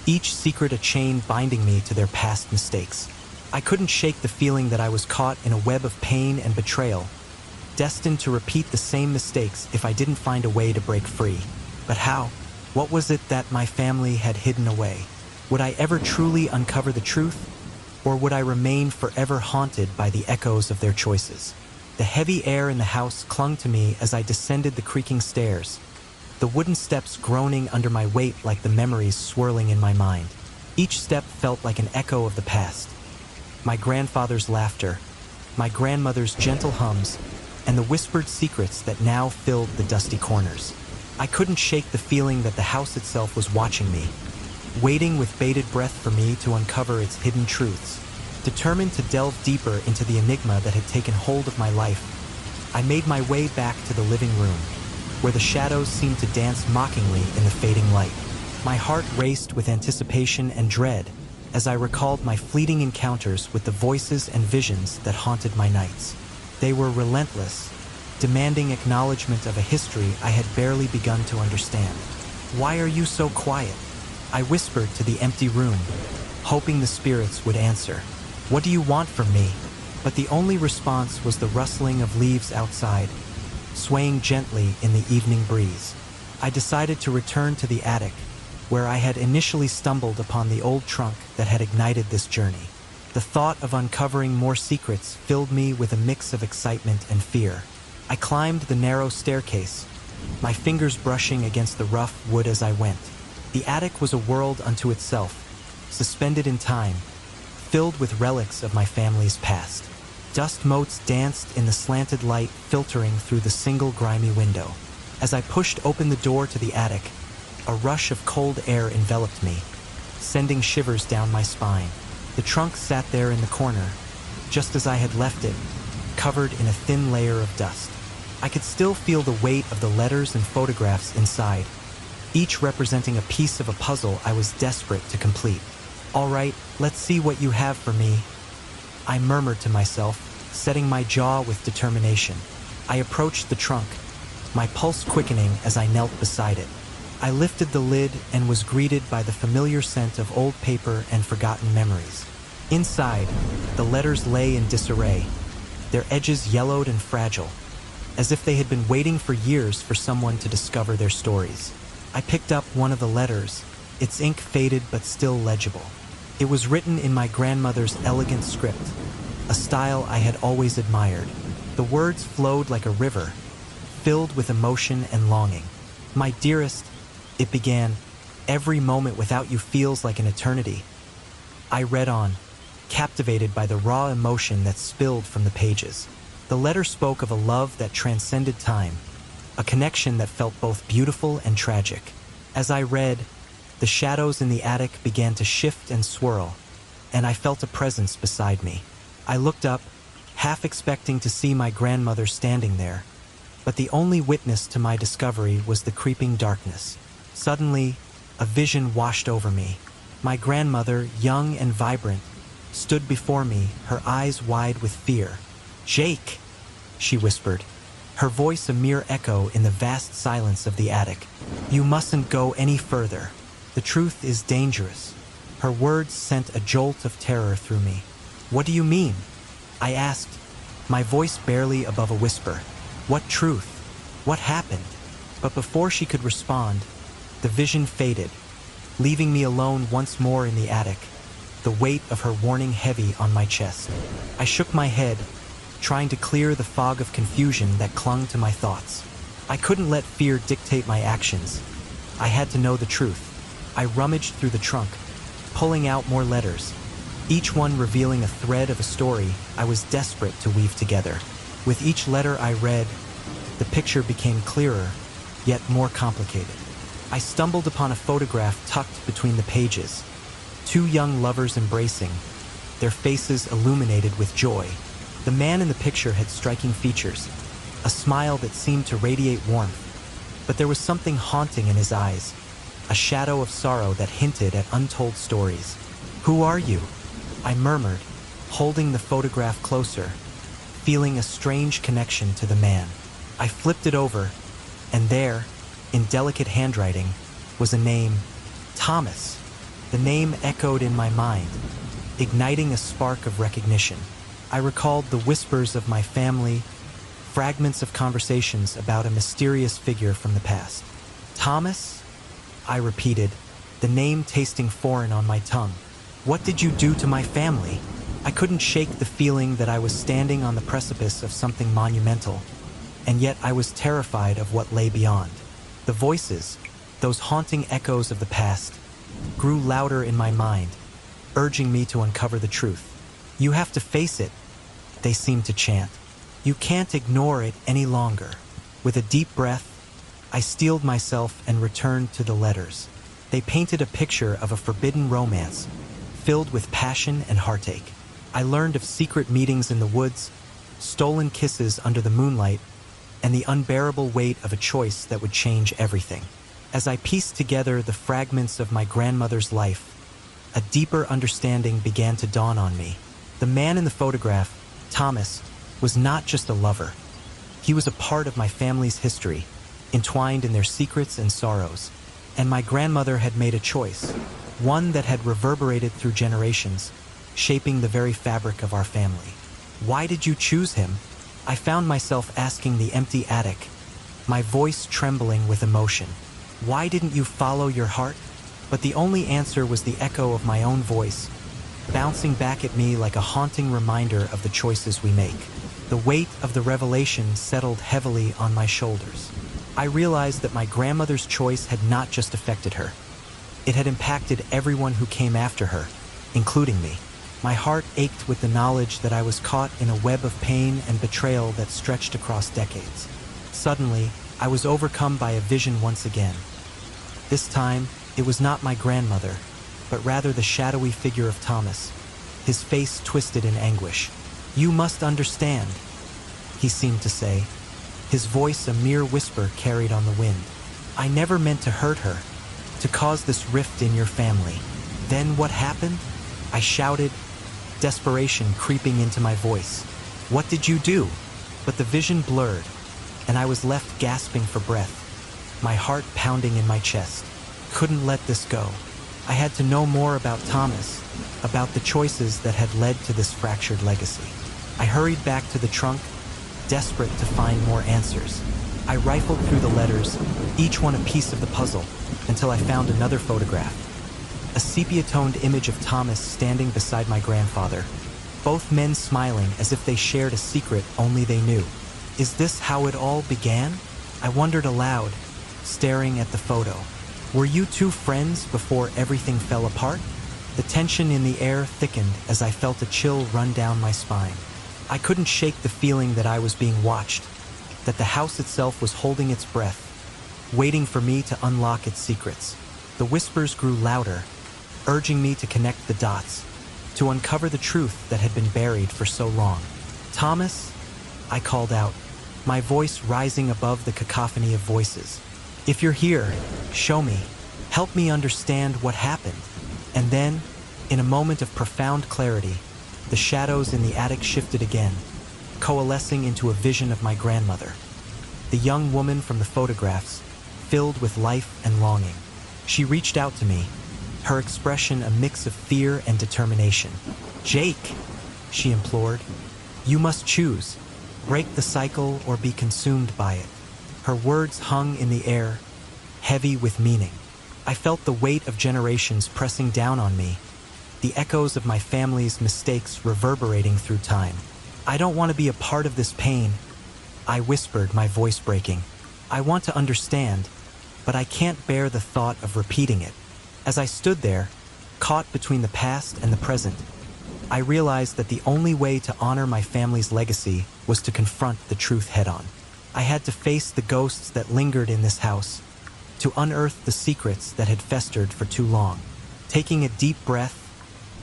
each secret a chain binding me to their past mistakes. I couldn't shake the feeling that I was caught in a web of pain and betrayal, destined to repeat the same mistakes if I didn't find a way to break free. But how? What was it that my family had hidden away? Would I ever truly uncover the truth? Or would I remain forever haunted by the echoes of their choices? The heavy air in the house clung to me as I descended the creaking stairs, the wooden steps groaning under my weight like the memories swirling in my mind. Each step felt like an echo of the past. My grandfather's laughter, my grandmother's gentle hums, and the whispered secrets that now filled the dusty corners. I couldn't shake the feeling that the house itself was watching me, waiting with bated breath for me to uncover its hidden truths. Determined to delve deeper into the enigma that had taken hold of my life, I made my way back to the living room, where the shadows seemed to dance mockingly in the fading light. My heart raced with anticipation and dread as I recalled my fleeting encounters with the voices and visions that haunted my nights. They were relentless, demanding acknowledgement of a history I had barely begun to understand. "Why are you so quiet?" I whispered to the empty room, hoping the spirits would answer. "What do you want from me?" But the only response was the rustling of leaves outside, swaying gently in the evening breeze. I decided to return to the attic, where I had initially stumbled upon the old trunk that had ignited this journey. The thought of uncovering more secrets filled me with a mix of excitement and fear. I climbed the narrow staircase, my fingers brushing against the rough wood as I went. The attic was a world unto itself, suspended in time, filled with relics of my family's past. Dust motes danced in the slanted light filtering through the single grimy window. As I pushed open the door to the attic, a rush of cold air enveloped me, sending shivers down my spine. The trunk sat there in the corner, just as I had left it, covered in a thin layer of dust. I could still feel the weight of the letters and photographs inside, each representing a piece of a puzzle I was desperate to complete. "All right, let's see what you have for me," I murmured to myself, setting my jaw with determination. I approached the trunk, my pulse quickening as I knelt beside it. I lifted the lid and was greeted by the familiar scent of old paper and forgotten memories. Inside, the letters lay in disarray, their edges yellowed and fragile, as if they had been waiting for years for someone to discover their stories. I picked up one of the letters, its ink faded but still legible. It was written in my grandmother's elegant script, a style I had always admired. The words flowed like a river, filled with emotion and longing. "My dearest," it began, "every moment without you feels like an eternity." I read on, captivated by the raw emotion that spilled from the pages. The letter spoke of a love that transcended time, a connection that felt both beautiful and tragic. As I read, the shadows in the attic began to shift and swirl, and I felt a presence beside me. I looked up, half expecting to see my grandmother standing there, but the only witness to my discovery was the creeping darkness. Suddenly, a vision washed over me. My grandmother, young and vibrant, stood before me, her eyes wide with fear. "Jake," she whispered, her voice a mere echo in the vast silence of the attic. "You mustn't go any further. The truth is dangerous." Her words sent a jolt of terror through me. "What do you mean?" I asked, my voice barely above a whisper. "What truth? What happened?" But before she could respond, the vision faded, leaving me alone once more in the attic, the weight of her warning heavy on my chest. I shook my head, trying to clear the fog of confusion that clung to my thoughts. I couldn't let fear dictate my actions. I had to know the truth. I rummaged through the trunk, pulling out more letters, each one revealing a thread of a story I was desperate to weave together. With each letter I read, the picture became clearer, yet more complicated. I stumbled upon a photograph tucked between the pages, two young lovers embracing, their faces illuminated with joy. The man in the picture had striking features, a smile that seemed to radiate warmth, but there was something haunting in his eyes, a shadow of sorrow that hinted at untold stories. "Who are you?" I murmured, holding the photograph closer, feeling a strange connection to the man. I flipped it over, and there, in delicate handwriting, was a name, Thomas. The name echoed in my mind, igniting a spark of recognition. I recalled the whispers of my family, fragments of conversations about a mysterious figure from the past. "Thomas?" I repeated, the name tasting foreign on my tongue. "What did you do to my family?" I couldn't shake the feeling that I was standing on the precipice of something monumental, and yet I was terrified of what lay beyond. The voices, those haunting echoes of the past, grew louder in my mind, urging me to uncover the truth. "You have to face it," they seemed to chant. "You can't ignore it any longer." With a deep breath, I steeled myself and returned to the letters. They painted a picture of a forbidden romance, filled with passion and heartache. I learned of secret meetings in the woods, stolen kisses under the moonlight, and the unbearable weight of a choice that would change everything. As I pieced together the fragments of my grandmother's life, a deeper understanding began to dawn on me. The man in the photograph, Thomas, was not just a lover. He was a part of my family's history, entwined in their secrets and sorrows. And my grandmother had made a choice, one that had reverberated through generations, shaping the very fabric of our family. Why did you choose him? I found myself asking the empty attic, my voice trembling with emotion. Why didn't you follow your heart? But the only answer was the echo of my own voice, bouncing back at me like a haunting reminder of the choices we make. The weight of the revelation settled heavily on my shoulders. I realized that my grandmother's choice had not just affected her. It had impacted everyone who came after her, including me. My heart ached with the knowledge that I was caught in a web of pain and betrayal that stretched across decades. Suddenly, I was overcome by a vision once again. This time, it was not my grandmother, but rather the shadowy figure of Thomas, his face twisted in anguish. "You must understand," he seemed to say, his voice a mere whisper carried on the wind. "I never meant to hurt her, to cause this rift in your family." "Then what happened?" I shouted, desperation creeping into my voice. "What did you do?" But the vision blurred, and I was left gasping for breath, my heart pounding in my chest. Couldn't let this go. I had to know more about Thomas, about the choices that had led to this fractured legacy. I hurried back to the trunk, desperate to find more answers. I rifled through the letters, each one a piece of the puzzle, until I found another photograph. A sepia-toned image of Thomas standing beside my grandfather, both men smiling as if they shared a secret only they knew. Is this how it all began? I wondered aloud, staring at the photo. Were you two friends before everything fell apart? The tension in the air thickened as I felt a chill run down my spine. I couldn't shake the feeling that I was being watched, that the house itself was holding its breath, waiting for me to unlock its secrets. The whispers grew louder, urging me to connect the dots, to uncover the truth that had been buried for so long. "Thomas," I called out, my voice rising above the cacophony of voices. "If you're here, show me. Help me understand what happened." And then, in a moment of profound clarity, the shadows in the attic shifted again, coalescing into a vision of my grandmother, the young woman from the photographs, filled with life and longing. She reached out to me, her expression a mix of fear and determination. "Jake," she implored, "you must choose. Break the cycle or be consumed by it." Her words hung in the air, heavy with meaning. I felt the weight of generations pressing down on me, the echoes of my family's mistakes reverberating through time. "I don't want to be a part of this pain," I whispered, my voice breaking. "I want to understand, but I can't bear the thought of repeating it." As I stood there, caught between the past and the present, I realized that the only way to honor my family's legacy was to confront the truth head-on. I had to face the ghosts that lingered in this house, to unearth the secrets that had festered for too long. Taking a deep breath,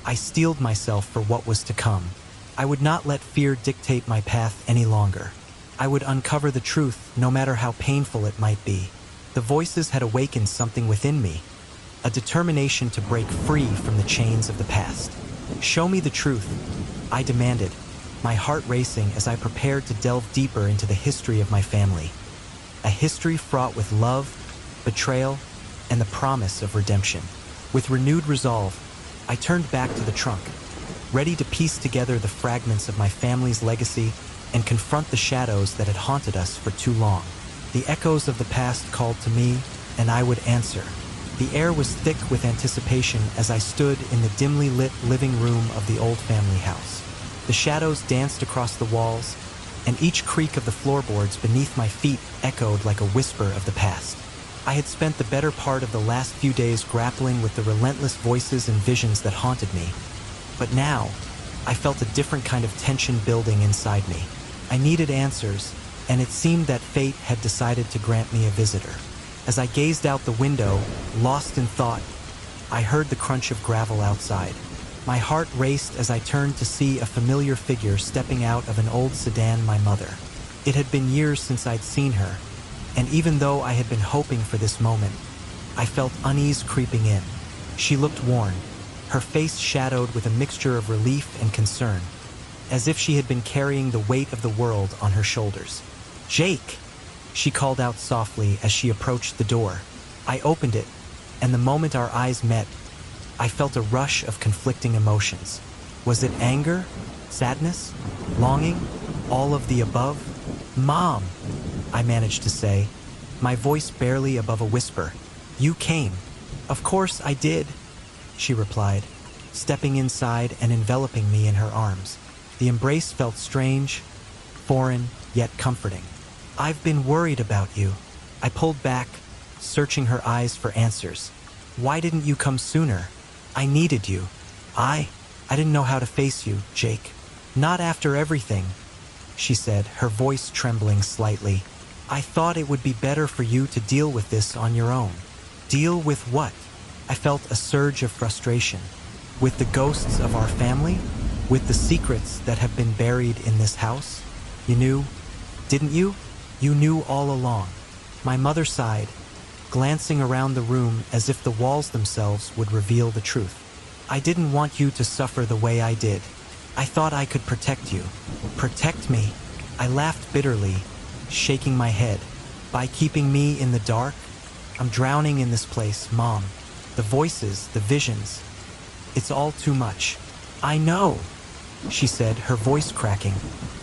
I steeled myself for what was to come. I would not let fear dictate my path any longer. I would uncover the truth, no matter how painful it might be. The voices had awakened something within me, a determination to break free from the chains of the past. "Show me the truth," I demanded, my heart racing as I prepared to delve deeper into the history of my family. A history fraught with love, betrayal, and the promise of redemption. With renewed resolve, I turned back to the trunk, ready to piece together the fragments of my family's legacy and confront the shadows that had haunted us for too long. The echoes of the past called to me, and I would answer. The air was thick with anticipation as I stood in the dimly lit living room of the old family house. The shadows danced across the walls, and each creak of the floorboards beneath my feet echoed like a whisper of the past. I had spent the better part of the last few days grappling with the relentless voices and visions that haunted me. But now, I felt a different kind of tension building inside me. I needed answers, and it seemed that fate had decided to grant me a visitor. As I gazed out the window, lost in thought, I heard the crunch of gravel outside. My heart raced as I turned to see a familiar figure stepping out of an old sedan my mother. It had been years since I'd seen her, and even though I had been hoping for this moment, I felt unease creeping in. She looked worn, her face shadowed with a mixture of relief and concern, as if she had been carrying the weight of the world on her shoulders. "Jake!" she called out softly as she approached the door. I opened it, and the moment our eyes met, I felt a rush of conflicting emotions. Was it anger, sadness, longing, all of the above? "Mom," I managed to say, my voice barely above a whisper. You came. Of course I did, she replied, stepping inside and enveloping me in her arms. The embrace felt strange, foreign, yet comforting. I've been worried about you. I pulled back, searching her eyes for answers. Why didn't you come sooner? I needed you. I didn't know how to face you, Jake. Not after everything, she said, her voice trembling slightly. I thought it would be better for you to deal with this on your own. Deal with what? I felt a surge of frustration. With the ghosts of our family? With the secrets that have been buried in this house? You knew, didn't you? You knew all along. My mother sighed, glancing around the room as if the walls themselves would reveal the truth. I didn't want you to suffer the way I did. I thought I could protect you. Protect me? I laughed bitterly, shaking my head. By keeping me in the dark? I'm drowning in this place, Mom. The voices, the visions. It's all too much. I know, she said, her voice cracking.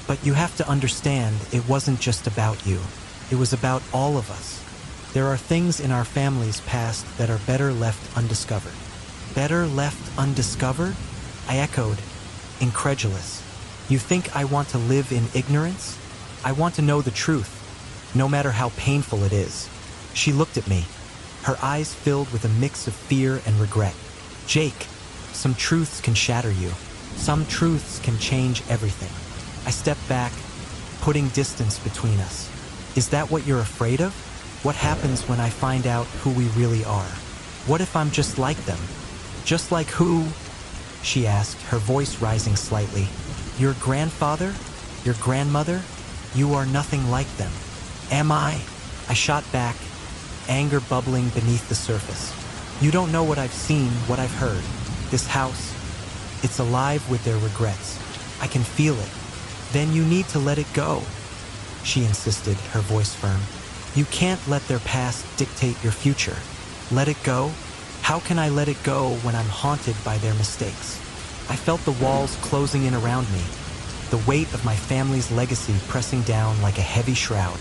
But you have to understand, it wasn't just about you. It was about all of us. There are things in our family's past that are better left undiscovered. Better left undiscovered? I echoed, incredulous. You think I want to live in ignorance? I want to know the truth, no matter how painful it is. She looked at me, her eyes filled with a mix of fear and regret. Jake, some truths can shatter you. Some truths can change everything. I stepped back, putting distance between us. Is that what you're afraid of? What happens when I find out who we really are? What if I'm just like them? Just like who? She asked, her voice rising slightly. Your grandfather? Your grandmother? You are nothing like them. Am I? I shot back, anger bubbling beneath the surface. You don't know what I've seen, what I've heard. This house, it's alive with their regrets. I can feel it. Then you need to let it go, she insisted, her voice firm. You can't let their past dictate your future. Let it go? How can I let it go when I'm haunted by their mistakes? I felt the walls closing in around me, the weight of my family's legacy pressing down like a heavy shroud.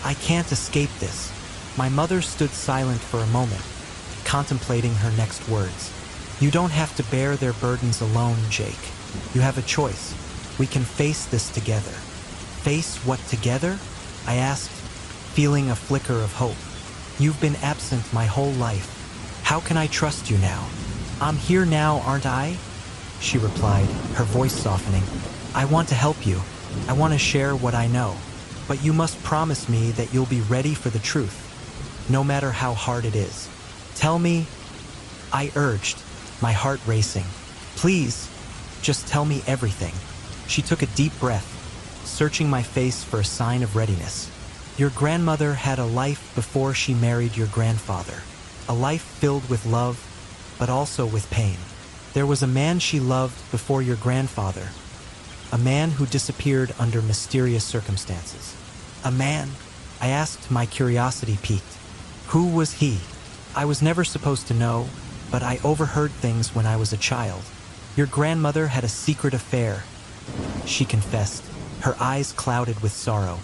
I can't escape this. My mother stood silent for a moment, contemplating her next words. You don't have to bear their burdens alone, Jake. You have a choice. We can face this together. Face what together? I asked, feeling a flicker of hope. You've been absent my whole life. How can I trust you now? I'm here now, aren't I? She replied, her voice softening. I want to help you. I want to share what I know. But you must promise me that you'll be ready for the truth, no matter how hard it is. Tell me, I urged, my heart racing. Please, just tell me everything. She took a deep breath, searching my face for a sign of readiness. Your grandmother had a life before she married your grandfather. A life filled with love, but also with pain. There was a man she loved before your grandfather. A man who disappeared under mysterious circumstances. A man? I asked, my curiosity piqued. Who was he? I was never supposed to know, but I overheard things when I was a child. Your grandmother had a secret affair, she confessed, her eyes clouded with sorrow.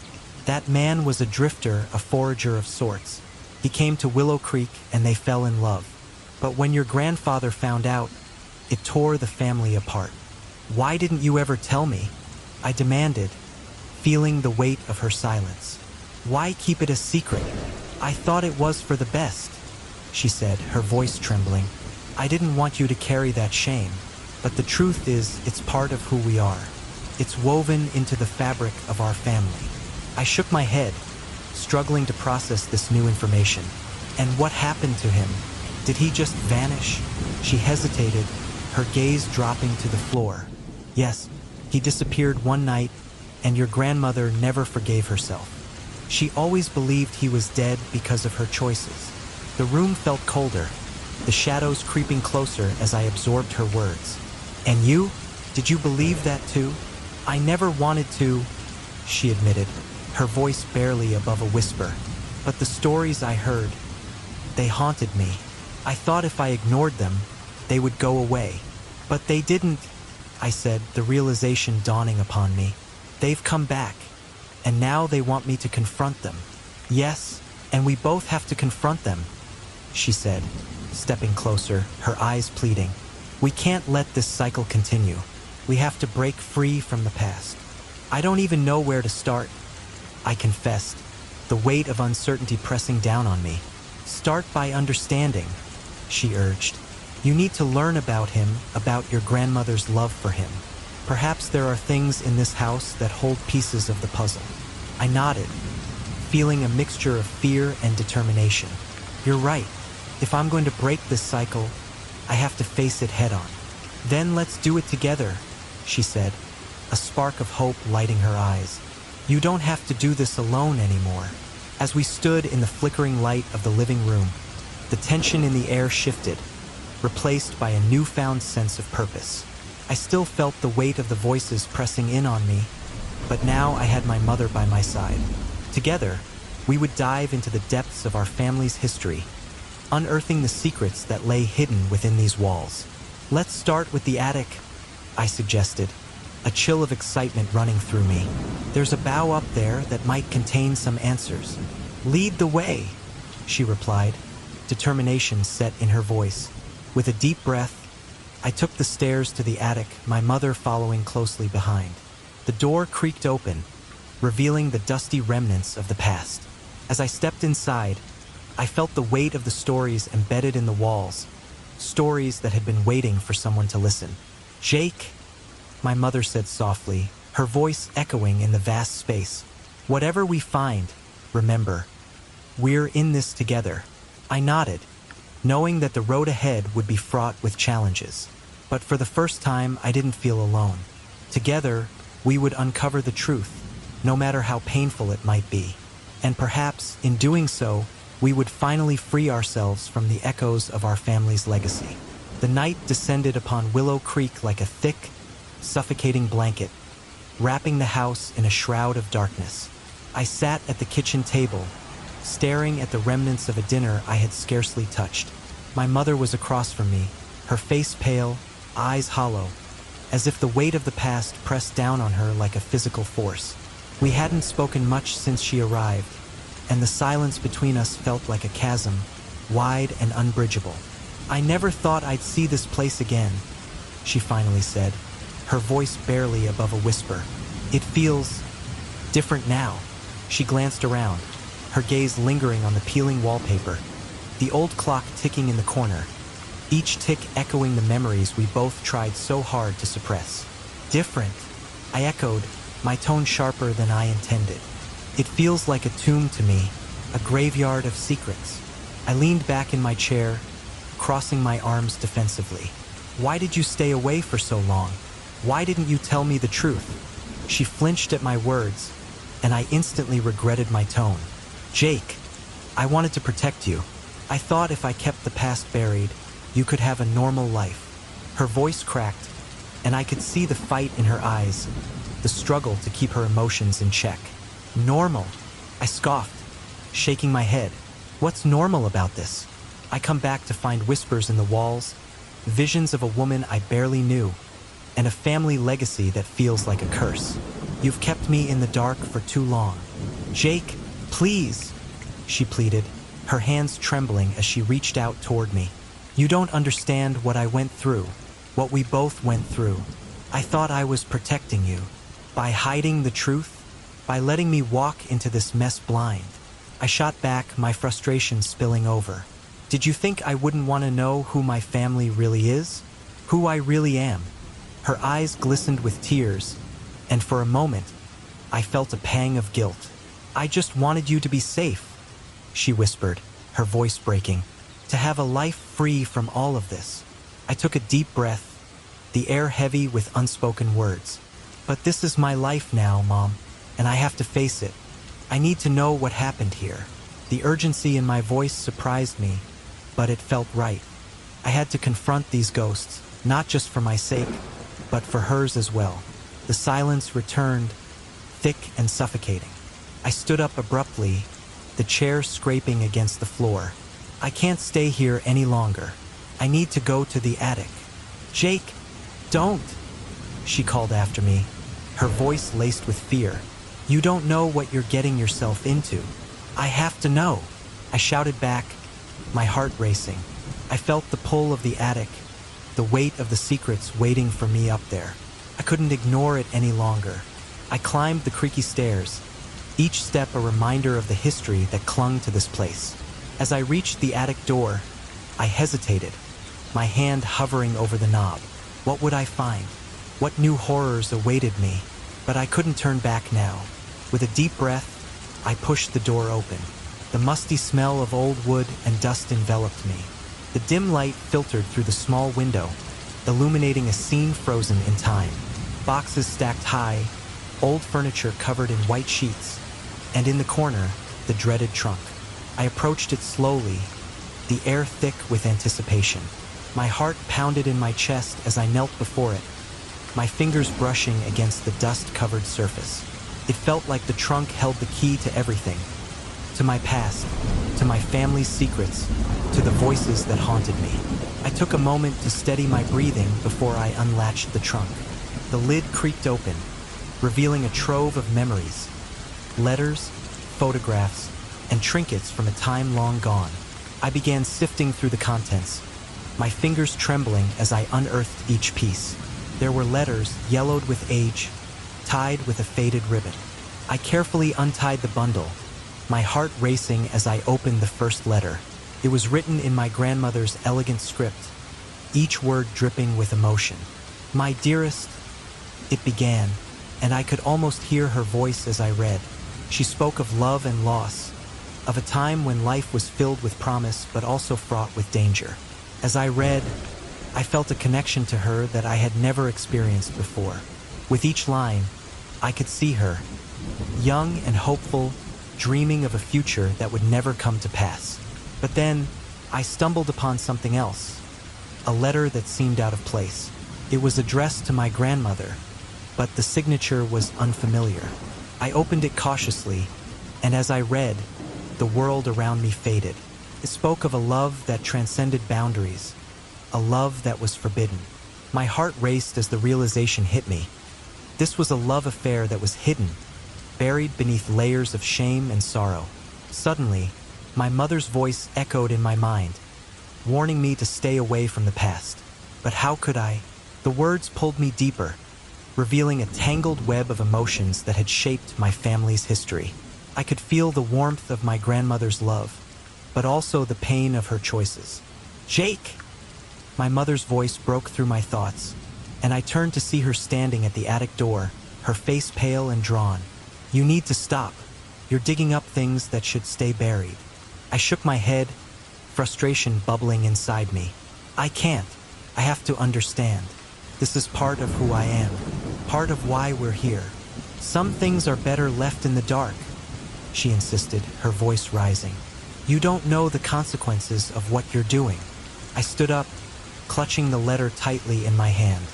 That man was a drifter, a forager of sorts. He came to Willow Creek and they fell in love. But when your grandfather found out, it tore the family apart. Why didn't you ever tell me? I demanded, feeling the weight of her silence. Why keep it a secret? I thought it was for the best, she said, her voice trembling. I didn't want you to carry that shame, but the truth is, it's part of who we are. It's woven into the fabric of our family. I shook my head, struggling to process this new information. And what happened to him? Did he just vanish? She hesitated, her gaze dropping to the floor. Yes, he disappeared one night, and your grandmother never forgave herself. She always believed he was dead because of her choices. The room felt colder, the shadows creeping closer as I absorbed her words. And you? Did you believe that too? I never wanted to, she admitted, her voice barely above a whisper. But the stories I heard, they haunted me. I thought if I ignored them, they would go away. But they didn't, I said, the realization dawning upon me. They've come back, and now they want me to confront them. Yes, and we both have to confront them. she said, stepping closer, her eyes pleading. We can't let this cycle continue. We have to break free from the past. I don't even know where to start, I confessed, the weight of uncertainty pressing down on me. Start by understanding, she urged. You need to learn about him, about your grandmother's love for him. Perhaps there are things in this house that hold pieces of the puzzle. I nodded, feeling a mixture of fear and determination. You're right. If I'm going to break this cycle, I have to face it head on. Then let's do it together, she said, a spark of hope lighting her eyes. You don't have to do this alone anymore. As we stood in the flickering light of the living room, the tension in the air shifted, replaced by a newfound sense of purpose. I still felt the weight of the voices pressing in on me, but now I had my mother by my side. Together, we would dive into the depths of our family's history, unearthing the secrets that lay hidden within these walls. Let's start with the attic, I suggested, a chill of excitement running through me. There's a bow up there that might contain some answers. Lead the way, she replied, determination set in her voice. With a deep breath, I took the stairs to the attic, my mother following closely behind. The door creaked open, revealing the dusty remnants of the past. As I stepped inside, I felt the weight of the stories embedded in the walls, stories that had been waiting for someone to listen. Jake, my mother said softly, her voice echoing in the vast space. Whatever we find, remember, we're in this together. I nodded, knowing that the road ahead would be fraught with challenges. But for the first time, I didn't feel alone. Together, we would uncover the truth, no matter how painful it might be. And perhaps, in doing so, we would finally free ourselves from the echoes of our family's legacy. The night descended upon Willow Creek like a thick, suffocating blanket, wrapping the house in a shroud of darkness. I sat at the kitchen table, staring at the remnants of a dinner I had scarcely touched. My mother was across from me, her face pale, eyes hollow, as if the weight of the past pressed down on her like a physical force. We hadn't spoken much since she arrived, and the silence between us felt like a chasm, wide and unbridgeable. I never thought I'd see this place again, she finally said, her voice barely above a whisper. It feels different now. She glanced around, her gaze lingering on the peeling wallpaper, the old clock ticking in the corner, each tick echoing the memories we both tried so hard to suppress. Different, I echoed, my tone sharper than I intended. It feels like a tomb to me, a graveyard of secrets. I leaned back in my chair, crossing my arms defensively. Why did you stay away for so long? Why didn't you tell me the truth? She flinched at my words, and I instantly regretted my tone. Jake, I wanted to protect you. I thought if I kept the past buried, you could have a normal life. Her voice cracked, and I could see the fight in her eyes, the struggle to keep her emotions in check. Normal, I scoffed, shaking my head. What's normal about this? I come back to find whispers in the walls, visions of a woman I barely knew, and a family legacy that feels like a curse. You've kept me in the dark for too long. Jake, please, she pleaded, her hands trembling as she reached out toward me. You don't understand what I went through, what we both went through. I thought I was protecting you, by hiding the truth, by letting me walk into this mess blind. I shot back, my frustration spilling over. Did you think I wouldn't want to know who my family really is? Who I really am? Her eyes glistened with tears, and for a moment, I felt a pang of guilt. I just wanted you to be safe, she whispered, her voice breaking. To have a life free from all of this. I took a deep breath, the air heavy with unspoken words. But this is my life now, Mom, and I have to face it. I need to know what happened here. The urgency in my voice surprised me, but it felt right. I had to confront these ghosts, not just for my sake, but for hers as well. The silence returned, thick and suffocating. I stood up abruptly, the chair scraping against the floor. I can't stay here any longer. I need to go to the attic. Jake, don't, she called after me, her voice laced with fear. You don't know what you're getting yourself into. I have to know, I shouted back, my heart racing. I felt the pull of the attic, the weight of the secrets waiting for me up there. I couldn't ignore it any longer. I climbed the creaky stairs, each step a reminder of the history that clung to this place. As I reached the attic door, I hesitated, my hand hovering over the knob. What would I find? What new horrors awaited me? But I couldn't turn back now. With a deep breath, I pushed the door open. The musty smell of old wood and dust enveloped me. The dim light filtered through the small window, illuminating a scene frozen in time. Boxes stacked high, old furniture covered in white sheets, and in the corner, the dreaded trunk. I approached it slowly, the air thick with anticipation. My heart pounded in my chest as I knelt before it, my fingers brushing against the dust-covered surface. It felt like the trunk held the key to everything, to my past, to my family's secrets, to the voices that haunted me. I took a moment to steady my breathing before I unlatched the trunk. The lid creaked open, revealing a trove of memories, letters, photographs, and trinkets from a time long gone. I began sifting through the contents, my fingers trembling as I unearthed each piece. There were letters yellowed with age, tied with a faded ribbon. I carefully untied the bundle, my heart racing as I opened the first letter. It was written in my grandmother's elegant script, each word dripping with emotion. "My dearest," it began, and I could almost hear her voice as I read. She spoke of love and loss, of a time when life was filled with promise but also fraught with danger. As I read, I felt a connection to her that I had never experienced before. With each line, I could see her, young and hopeful, dreaming of a future that would never come to pass. But then, I stumbled upon something else, a letter that seemed out of place. It was addressed to my grandmother, but the signature was unfamiliar. I opened it cautiously, and as I read, the world around me faded. It spoke of a love that transcended boundaries, a love that was forbidden. My heart raced as the realization hit me. This was a love affair that was hidden, buried beneath layers of shame and sorrow. Suddenly, my mother's voice echoed in my mind, warning me to stay away from the past. But how could I? The words pulled me deeper, revealing a tangled web of emotions that had shaped my family's history. I could feel the warmth of my grandmother's love, but also the pain of her choices. "Jake!" My mother's voice broke through my thoughts, and I turned to see her standing at the attic door, her face pale and drawn. "You need to stop. You're digging up things that should stay buried." I shook my head, frustration bubbling inside me. "I can't. I have to understand. This is part of who I am, part of why we're here. Some things are better left in the dark," she insisted, her voice rising. "You don't know the consequences of what you're doing." I stood up, clutching the letter tightly in my hand.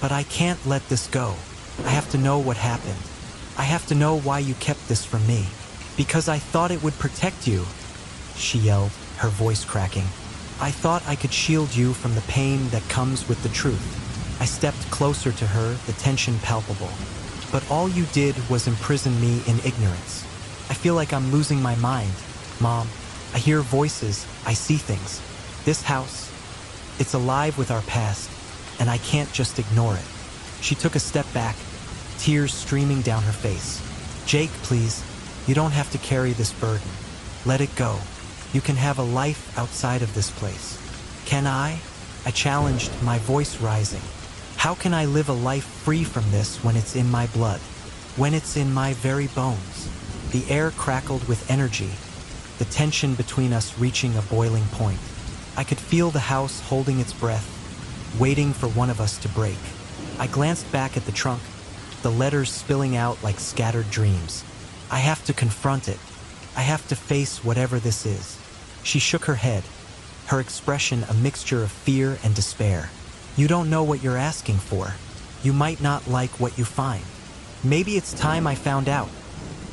"But I can't let this go. I have to know what happened. I have to know why you kept this from me. Because I thought it would protect you," she yelled, her voice cracking. "I thought I could shield you from the pain that comes with the truth." I stepped closer to her, the tension palpable. "But all you did was imprison me in ignorance. I feel like I'm losing my mind, Mom. I hear voices, I see things. This house, it's alive with our past, and I can't just ignore it." She took a step back, tears streaming down her face. "Jake, please, you don't have to carry this burden. Let it go. You can have a life outside of this place." "Can I?" I challenged, my voice rising. "How can I live a life free from this when it's in my blood? When it's in my very bones?" The air crackled with energy, the tension between us reaching a boiling point. I could feel the house holding its breath, waiting for one of us to break. I glanced back at the trunk, the letters spilling out like scattered dreams. "I have to confront it. I have to face whatever this is." She shook her head, her expression a mixture of fear and despair. "You don't know what you're asking for. You might not like what you find." "Maybe it's time I found out,"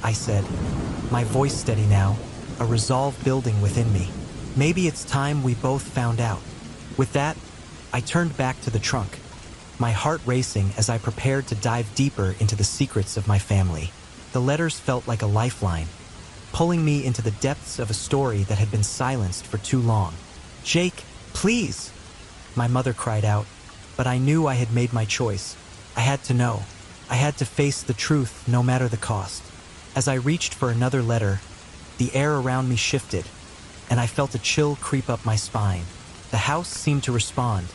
I said, my voice steady now, a resolve building within me. "Maybe it's time we both found out." With that, I turned back to the trunk, my heart racing as I prepared to dive deeper into the secrets of my family. The letters felt like a lifeline, pulling me into the depths of a story that had been silenced for too long. "Jake, please!" my mother cried out, but I knew I had made my choice. I had to know. I had to face the truth no matter the cost. As I reached for another letter, the air around me shifted, and I felt a chill creep up my spine. The house seemed to respond,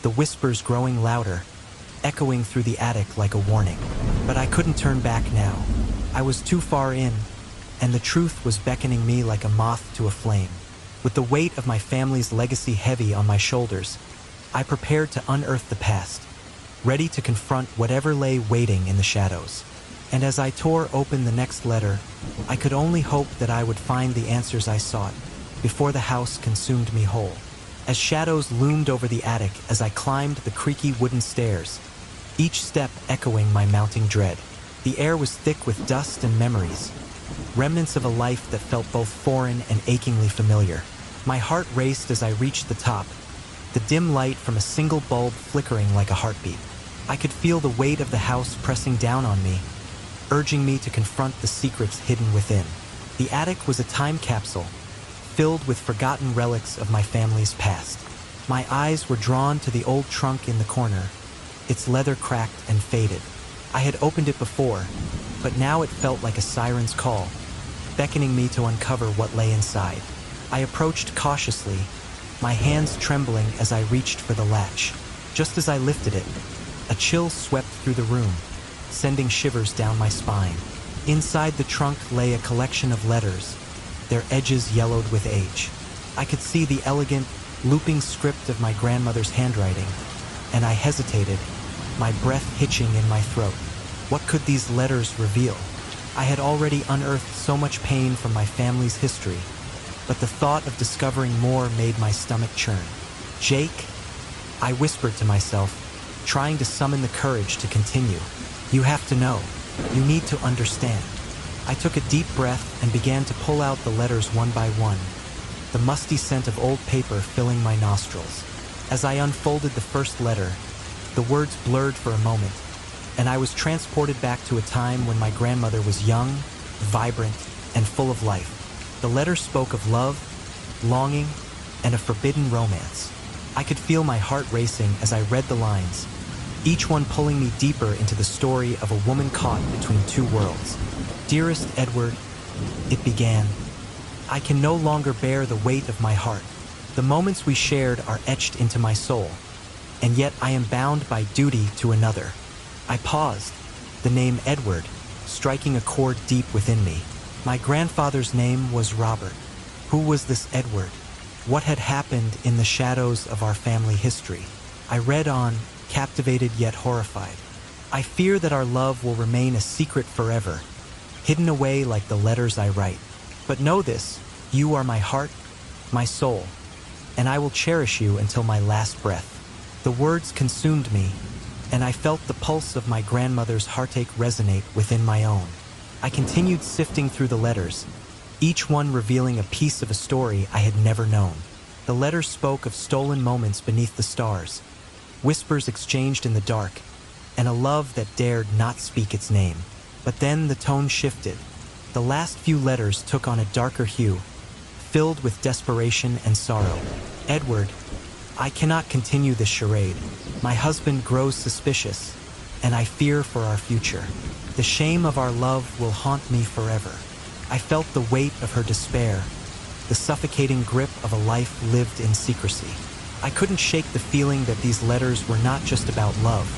the whispers growing louder, echoing through the attic like a warning. But I couldn't turn back now. I was too far in, and the truth was beckoning me like a moth to a flame. With the weight of my family's legacy heavy on my shoulders, I prepared to unearth the past, ready to confront whatever lay waiting in the shadows. And as I tore open the next letter, I could only hope that I would find the answers I sought before the house consumed me whole. As shadows loomed over the attic as I climbed the creaky wooden stairs, each step echoing my mounting dread, the air was thick with dust and memories, remnants of a life that felt both foreign and achingly familiar. My heart raced as I reached the top, the dim light from a single bulb flickering like a heartbeat. I could feel the weight of the house pressing down on me, urging me to confront the secrets hidden within. The attic was a time capsule, filled with forgotten relics of my family's past. My eyes were drawn to the old trunk in the corner, its leather cracked and faded. I had opened it before, but now it felt like a siren's call, beckoning me to uncover what lay inside. I approached cautiously, my hands trembling as I reached for the latch. Just as I lifted it, a chill swept through the room, sending shivers down my spine. Inside the trunk lay a collection of letters, their edges yellowed with age. I could see the elegant, looping script of my grandmother's handwriting, and I hesitated, my breath hitching in my throat. What could these letters reveal? I had already unearthed so much pain from my family's history, but the thought of discovering more made my stomach churn. "Jake," I whispered to myself, trying to summon the courage to continue. "You have to know. You need to understand." I took a deep breath and began to pull out the letters one by one, the musty scent of old paper filling my nostrils. As I unfolded the first letter, the words blurred for a moment, and I was transported back to a time when my grandmother was young, vibrant, and full of life. The letter spoke of love, longing, and a forbidden romance. I could feel my heart racing as I read the lines, each one pulling me deeper into the story of a woman caught between two worlds. "Dearest Edward," it began, "I can no longer bear the weight of my heart. The moments we shared are etched into my soul, and yet I am bound by duty to another." I paused, the name Edward striking a chord deep within me. My grandfather's name was Robert. Who was this Edward? What had happened in the shadows of our family history? I read on, captivated yet horrified. "I fear that our love will remain a secret forever, hidden away like the letters I write. But know this, you are my heart, my soul, and I will cherish you until my last breath." The words consumed me, and I felt the pulse of my grandmother's heartache resonate within my own. I continued sifting through the letters, each one revealing a piece of a story I had never known. The letters spoke of stolen moments beneath the stars, whispers exchanged in the dark, and a love that dared not speak its name. But then the tone shifted. The last few letters took on a darker hue, filled with desperation and sorrow. "Edward, I cannot continue this charade. My husband grows suspicious, and I fear for our future. The shame of our love will haunt me forever." I felt the weight of her despair, the suffocating grip of a life lived in secrecy. I couldn't shake the feeling that these letters were not just about love.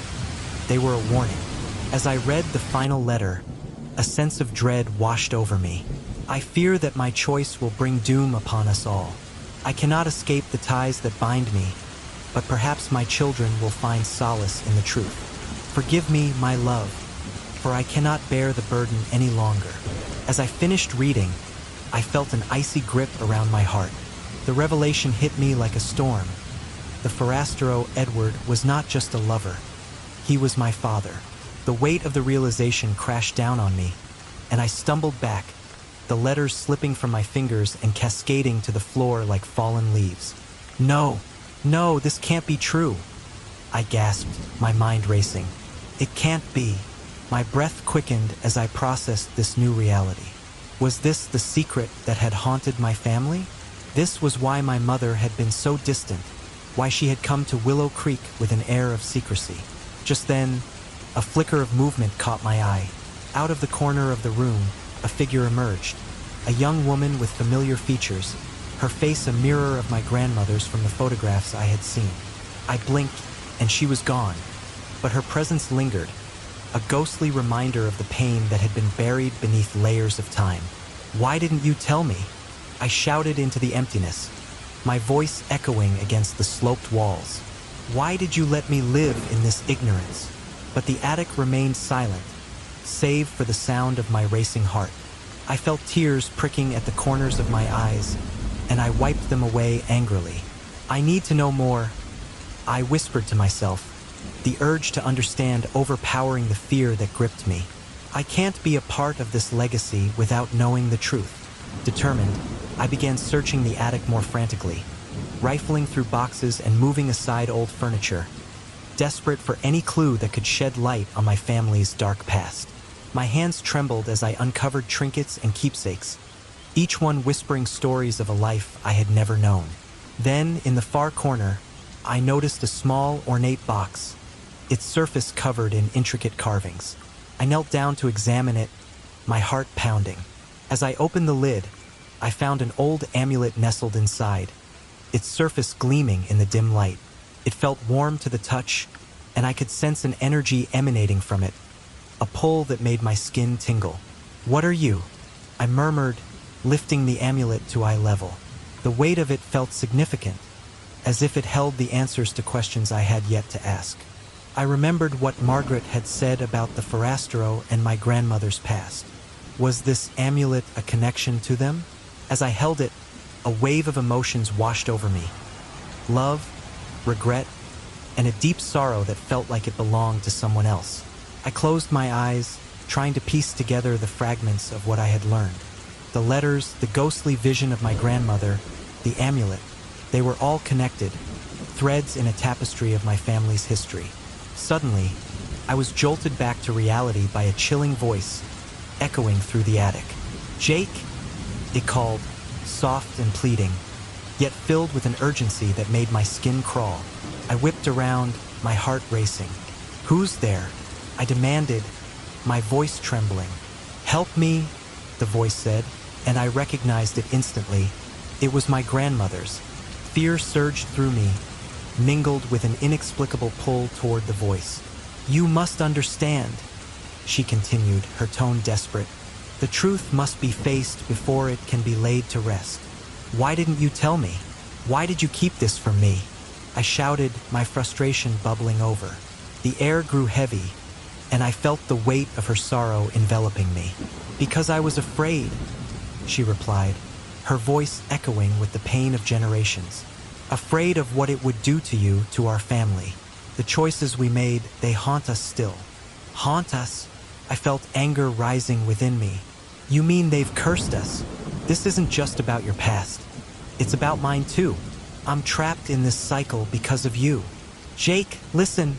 They were a warning. As I read the final letter, a sense of dread washed over me. I fear that my choice will bring doom upon us all. I cannot escape the ties that bind me, but perhaps my children will find solace in the truth. Forgive me, my love, for I cannot bear the burden any longer. As I finished reading, I felt an icy grip around my heart. The revelation hit me like a storm. The Forastero Edward was not just a lover. He was my father. The weight of the realization crashed down on me, and I stumbled back, the letters slipping from my fingers and cascading to the floor like fallen leaves. No, this can't be true," I gasped, my mind racing. "It can't be." My breath quickened as I processed this new reality. Was this the secret that had haunted my family? This was why my mother had been so distant, why she had come to Willow Creek with an air of secrecy. Just then, a flicker of movement caught my eye. Out of the corner of the room, a figure emerged. A young woman with familiar features, her face a mirror of my grandmother's from the photographs I had seen. I blinked, and she was gone, but her presence lingered, a ghostly reminder of the pain that had been buried beneath layers of time. "Why didn't you tell me?" I shouted into the emptiness, my voice echoing against the sloped walls. "Why did you let me live in this ignorance?" But the attic remained silent, save for the sound of my racing heart. I felt tears pricking at the corners of my eyes, and I wiped them away angrily. "I need to know more," I whispered to myself, the urge to understand overpowering the fear that gripped me. "I can't be a part of this legacy without knowing the truth." Determined, I began searching the attic more frantically, rifling through boxes and moving aside old furniture, desperate for any clue that could shed light on my family's dark past. My hands trembled as I uncovered trinkets and keepsakes, each one whispering stories of a life I had never known. Then, in the far corner, I noticed a small, ornate box, its surface covered in intricate carvings. I knelt down to examine it, my heart pounding. As I opened the lid, I found an old amulet nestled inside, its surface gleaming in the dim light. It felt warm to the touch, and I could sense an energy emanating from it, a pull that made my skin tingle. "What are you?" I murmured, lifting the amulet to eye level. The weight of it felt significant, as if it held the answers to questions I had yet to ask. I remembered what Margaret had said about the Forastero and my grandmother's past. Was this amulet a connection to them? As I held it, a wave of emotions washed over me. Love, regret, and a deep sorrow that felt like it belonged to someone else. I closed my eyes, trying to piece together the fragments of what I had learned. The letters, the ghostly vision of my grandmother, the amulet, they were all connected, threads in a tapestry of my family's history. Suddenly, I was jolted back to reality by a chilling voice echoing through the attic. "Jake," it called, soft and pleading, yet filled with an urgency that made my skin crawl. I whipped around, my heart racing. "Who's there?" I demanded, my voice trembling. "Help me," the voice said, and I recognized it instantly. It was my grandmother's. Fear surged through me, mingled with an inexplicable pull toward the voice. "You must understand," she continued, her tone desperate. "The truth must be faced before it can be laid to rest. Why didn't you tell me? Why did you keep this from me?" I shouted, my frustration bubbling over. The air grew heavy, and I felt the weight of her sorrow enveloping me. "Because I was afraid," she replied, her voice echoing with the pain of generations. "Afraid of what it would do to you, to our family. The choices we made, they haunt us still." "Haunt us?" I felt anger rising within me. "You mean they've cursed us? This isn't just about your past. It's about mine too. I'm trapped in this cycle because of you." "Jake, listen,"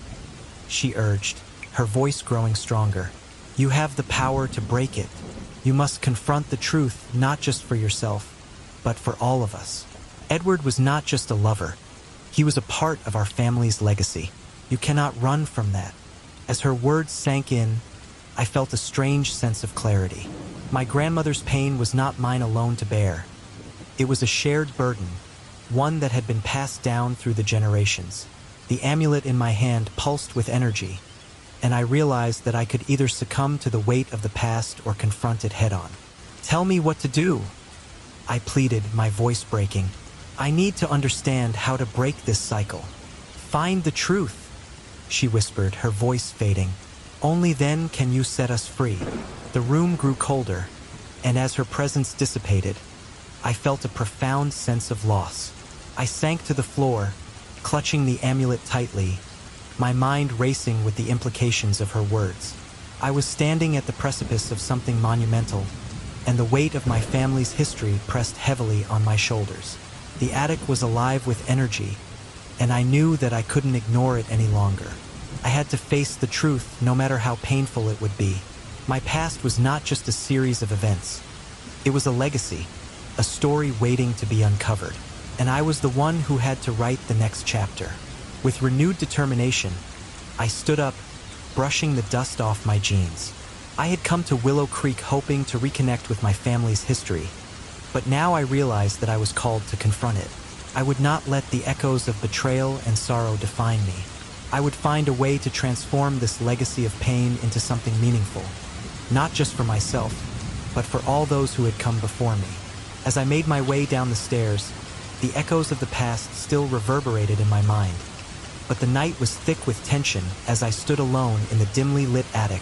she urged, her voice growing stronger. "You have the power to break it. You must confront the truth, not just for yourself, but for all of us. Edward was not just a lover. He was a part of our family's legacy. You cannot run from that." As her words sank in, I felt a strange sense of clarity. My grandmother's pain was not mine alone to bear. It was a shared burden, one that had been passed down through the generations. The amulet in my hand pulsed with energy, and I realized that I could either succumb to the weight of the past or confront it head-on. "Tell me what to do," I pleaded, my voice breaking. "I need to understand how to break this cycle. Find the truth," she whispered, her voice fading. "Only then can you set us free." The room grew colder, and as her presence dissipated, I felt a profound sense of loss. I sank to the floor, clutching the amulet tightly, my mind racing with the implications of her words. I was standing at the precipice of something monumental, and the weight of my family's history pressed heavily on my shoulders. The attic was alive with energy, and I knew that I couldn't ignore it any longer. I had to face the truth, no matter how painful it would be. My past was not just a series of events. It was a legacy, a story waiting to be uncovered, and I was the one who had to write the next chapter. With renewed determination, I stood up, brushing the dust off my jeans. I had come to Willow Creek hoping to reconnect with my family's history, but now I realized that I was called to confront it. I would not let the echoes of betrayal and sorrow define me. I would find a way to transform this legacy of pain into something meaningful, not just for myself, but for all those who had come before me. As I made my way down the stairs, the echoes of the past still reverberated in my mind, but the night was thick with tension as I stood alone in the dimly lit attic,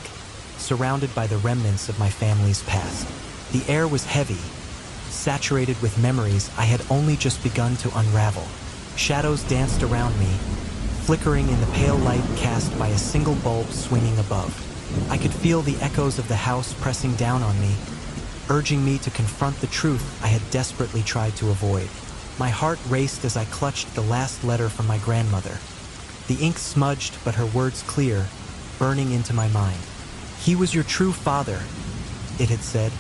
surrounded by the remnants of my family's past. The air was heavy, saturated with memories I had only just begun to unravel. Shadows danced around me, flickering in the pale light cast by a single bulb swinging above. I could feel the echoes of the house pressing down on me, urging me to confront the truth I had desperately tried to avoid. My heart raced as I clutched the last letter from my grandmother. The ink smudged, but her words clear, burning into my mind. "He was your true father," it had said,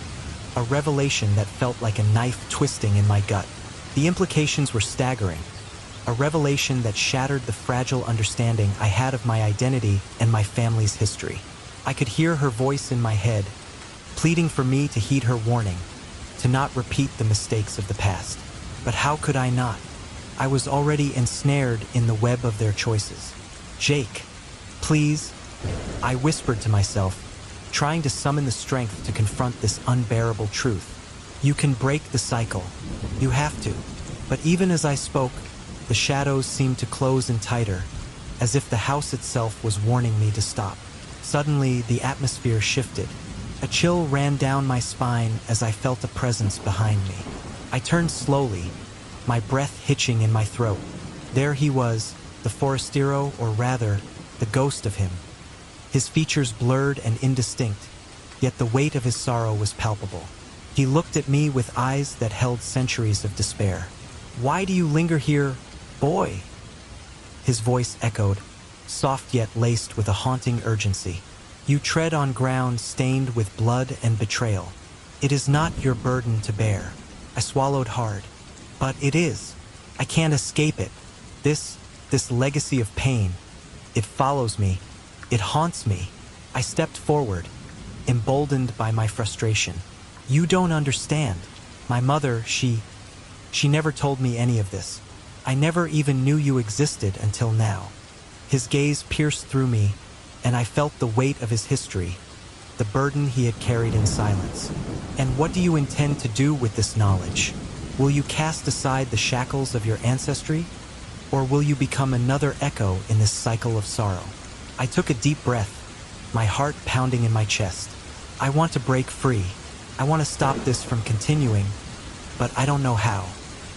a revelation that felt like a knife twisting in my gut. The implications were staggering, a revelation that shattered the fragile understanding I had of my identity and my family's history. I could hear her voice in my head, pleading for me to heed her warning, to not repeat the mistakes of the past. But how could I not? I was already ensnared in the web of their choices. "Jake, please," I whispered to myself, trying to summon the strength to confront this unbearable truth. "You can break the cycle. You have to." But even as I spoke, the shadows seemed to close in tighter, as if the house itself was warning me to stop. Suddenly, the atmosphere shifted. A chill ran down my spine as I felt a presence behind me. I turned slowly, my breath hitching in my throat. There he was, the forastero, or rather, the ghost of him. His features blurred and indistinct, yet the weight of his sorrow was palpable. He looked at me with eyes that held centuries of despair. "Why do you linger here, boy?" His voice echoed, soft yet laced with a haunting urgency. "You tread on ground stained with blood and betrayal. It is not your burden to bear." I swallowed hard. "But it is. I can't escape it. This legacy of pain. It follows me. It haunts me." I stepped forward, emboldened by my frustration. "You don't understand. My mother, she never told me any of this. I never even knew you existed until now." His gaze pierced through me, and I felt the weight of his history, the burden he had carried in silence. "And what do you intend to do with this knowledge? Will you cast aside the shackles of your ancestry? Or will you become another echo in this cycle of sorrow?" I took a deep breath, my heart pounding in my chest. I want to break free. I want to stop this from continuing, but I don't know how.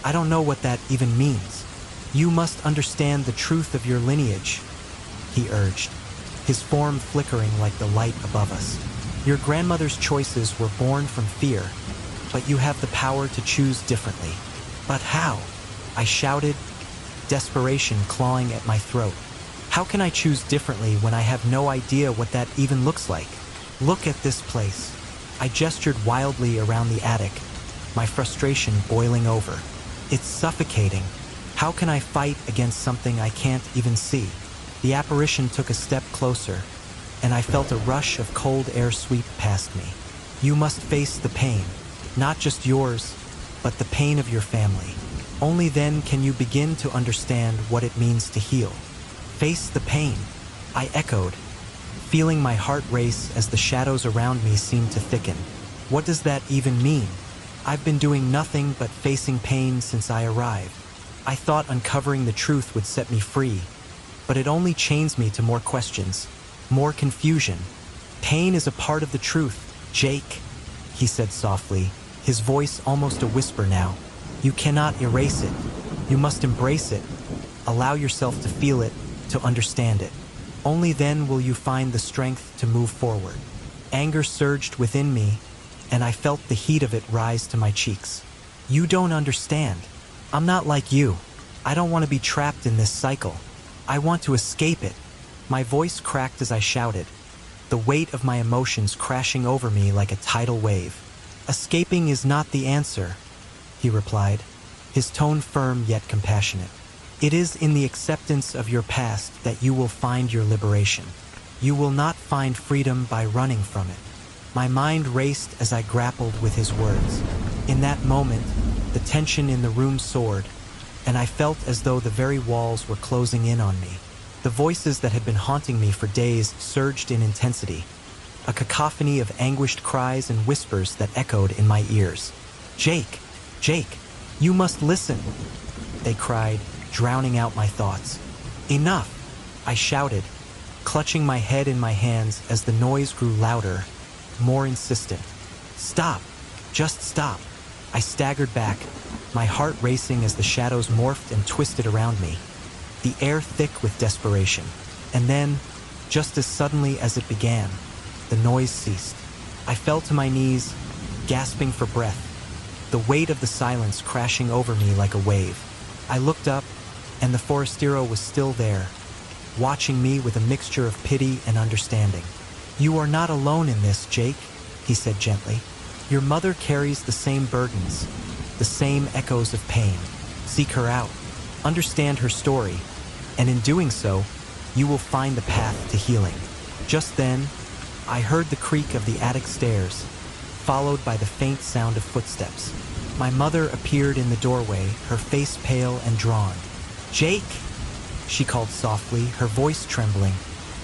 I don't know what that even means. "You must understand the truth of your lineage," he urged, his form flickering like the light above us. "Your grandmother's choices were born from fear, but you have the power to choose differently." "But how?" I shouted, desperation clawing at my throat. "How can I choose differently when I have no idea what that even looks like? Look at this place." I gestured wildly around the attic, my frustration boiling over. "It's suffocating. How can I fight against something I can't even see?" The apparition took a step closer, and I felt a rush of cold air sweep past me. "You must face the pain, not just yours, but the pain of your family. Only then can you begin to understand what it means to heal." "Face the pain," I echoed, feeling my heart race as the shadows around me seemed to thicken. What does that even mean? I've been doing nothing but facing pain since I arrived. I thought uncovering the truth would set me free, but it only chains me to more questions, more confusion. "Pain is a part of the truth, Jake," he said softly, his voice almost a whisper now. "You cannot erase it. You must embrace it. Allow yourself to feel it, to understand it. Only then will you find the strength to move forward." Anger surged within me, and I felt the heat of it rise to my cheeks. "You don't understand. I'm not like you. I don't want to be trapped in this cycle. I want to escape it." My voice cracked as I shouted, the weight of my emotions crashing over me like a tidal wave. Escaping is not the answer, he replied, his tone firm yet compassionate. It is in the acceptance of your past that you will find your liberation. You will not find freedom by running from it. My mind raced as I grappled with his words. In that moment, the tension in the room soared, and I felt as though the very walls were closing in on me. The voices that had been haunting me for days surged in intensity, a cacophony of anguished cries and whispers that echoed in my ears. "Jake! Jake! You must listen!" they cried, drowning out my thoughts. "Enough!" I shouted, clutching my head in my hands as the noise grew louder, more insistent. "Stop! Just stop!" I staggered back, my heart racing as the shadows morphed and twisted around me, the air thick with desperation. And then, just as suddenly as it began, the noise ceased. I fell to my knees, gasping for breath, the weight of the silence crashing over me like a wave. I looked up, and the forastero was still there, watching me with a mixture of pity and understanding. "You are not alone in this, Jake," he said gently. "Your mother carries the same burdens, the same echoes of pain. Seek her out, understand her story, and in doing so, you will find the path to healing." Just then, I heard the creak of the attic stairs, followed by the faint sound of footsteps. My mother appeared in the doorway, her face pale and drawn. "Jake!" she called softly, her voice trembling.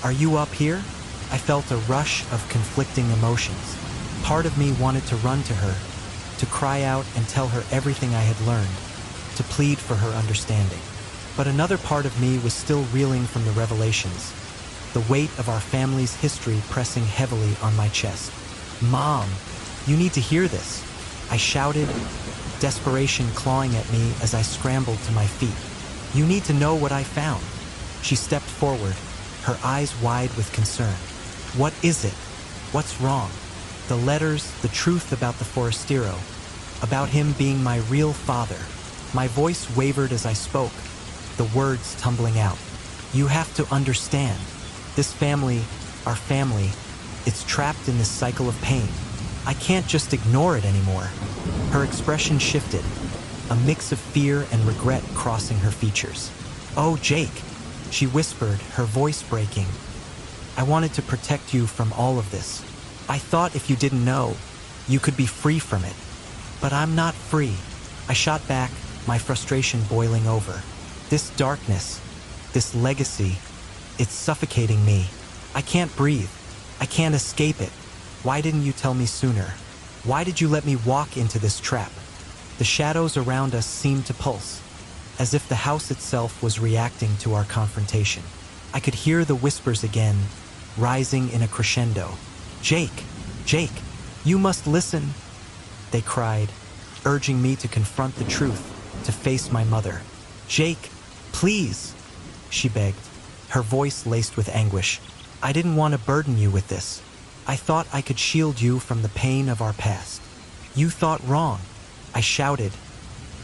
"Are you up here?" I felt a rush of conflicting emotions. Part of me wanted to run to her, to cry out and tell her everything I had learned, to plead for her understanding. But another part of me was still reeling from the revelations, the weight of our family's history pressing heavily on my chest. "Mom, you need to hear this," I shouted, desperation clawing at me as I scrambled to my feet. "You need to know what I found." She stepped forward, her eyes wide with concern. "What is it? What's wrong?" The letters, the truth about the forastero, about him being my real father. My voice wavered as I spoke, the words tumbling out. "You have to understand. This family, our family, it's trapped in this cycle of pain. I can't just ignore it anymore." Her expression shifted, a mix of fear and regret crossing her features. "Oh, Jake," she whispered, her voice breaking. "I wanted to protect you from all of this. I thought if you didn't know, you could be free from it. But I'm not free." I shot back, my frustration boiling over. "This darkness, this legacy, it's suffocating me. I can't breathe. I can't escape it. Why didn't you tell me sooner? Why did you let me walk into this trap?" The shadows around us seemed to pulse, as if the house itself was reacting to our confrontation. I could hear the whispers again, rising in a crescendo. "Jake, Jake, you must listen," they cried, urging me to confront the truth, to face my mother. "Jake, please," she begged, her voice laced with anguish. "I didn't want to burden you with this. I thought I could shield you from the pain of our past." "You thought wrong," I shouted,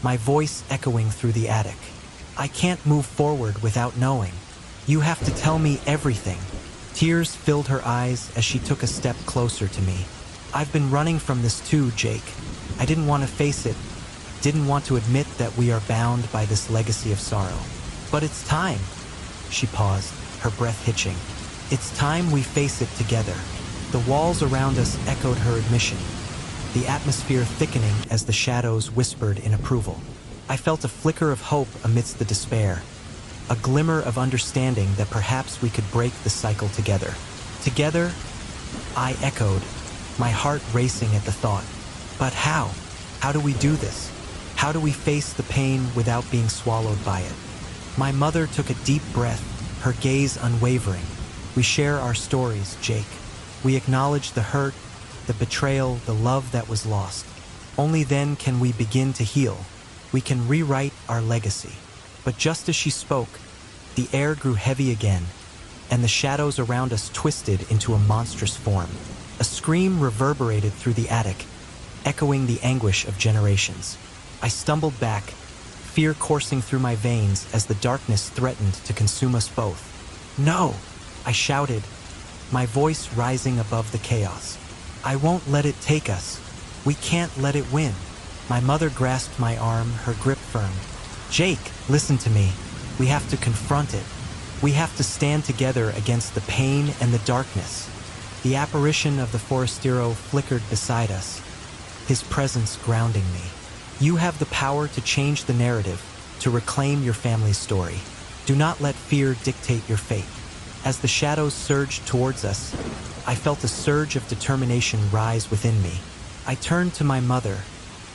my voice echoing through the attic. "I can't move forward without knowing. You have to tell me everything." Tears filled her eyes as she took a step closer to me. "I've been running from this too, Jake. I didn't want to face it, didn't want to admit that we are bound by this legacy of sorrow. But it's time." She paused, her breath hitching. "It's time we face it together." The walls around us echoed her admission, the atmosphere thickening as the shadows whispered in approval. I felt a flicker of hope amidst the despair, a glimmer of understanding that perhaps we could break the cycle together. "Together?" I echoed, my heart racing at the thought. "But how? How do we do this? How do we face the pain without being swallowed by it?" My mother took a deep breath, her gaze unwavering. "We share our stories, Jake. We acknowledge the hurt, the betrayal, the love that was lost. Only then can we begin to heal. We can rewrite our legacy." But just as she spoke, the air grew heavy again, and the shadows around us twisted into a monstrous form. A scream reverberated through the attic, echoing the anguish of generations. I stumbled back, fear coursing through my veins as the darkness threatened to consume us both. "No!" I shouted, my voice rising above the chaos. "I won't let it take us." We can't let it win. My mother grasped my arm, her grip firm. Jake, listen to me. We have to confront it. We have to stand together against the pain and the darkness. The apparition of the Forastero flickered beside us, his presence grounding me. You have the power to change the narrative, to reclaim your family's story. Do not let fear dictate your fate. As the shadows surged towards us, I felt a surge of determination rise within me. I turned to my mother,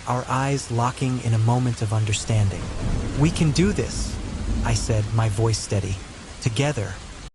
our eyes locking in a moment of understanding. We can do this, I said, my voice steady. Together,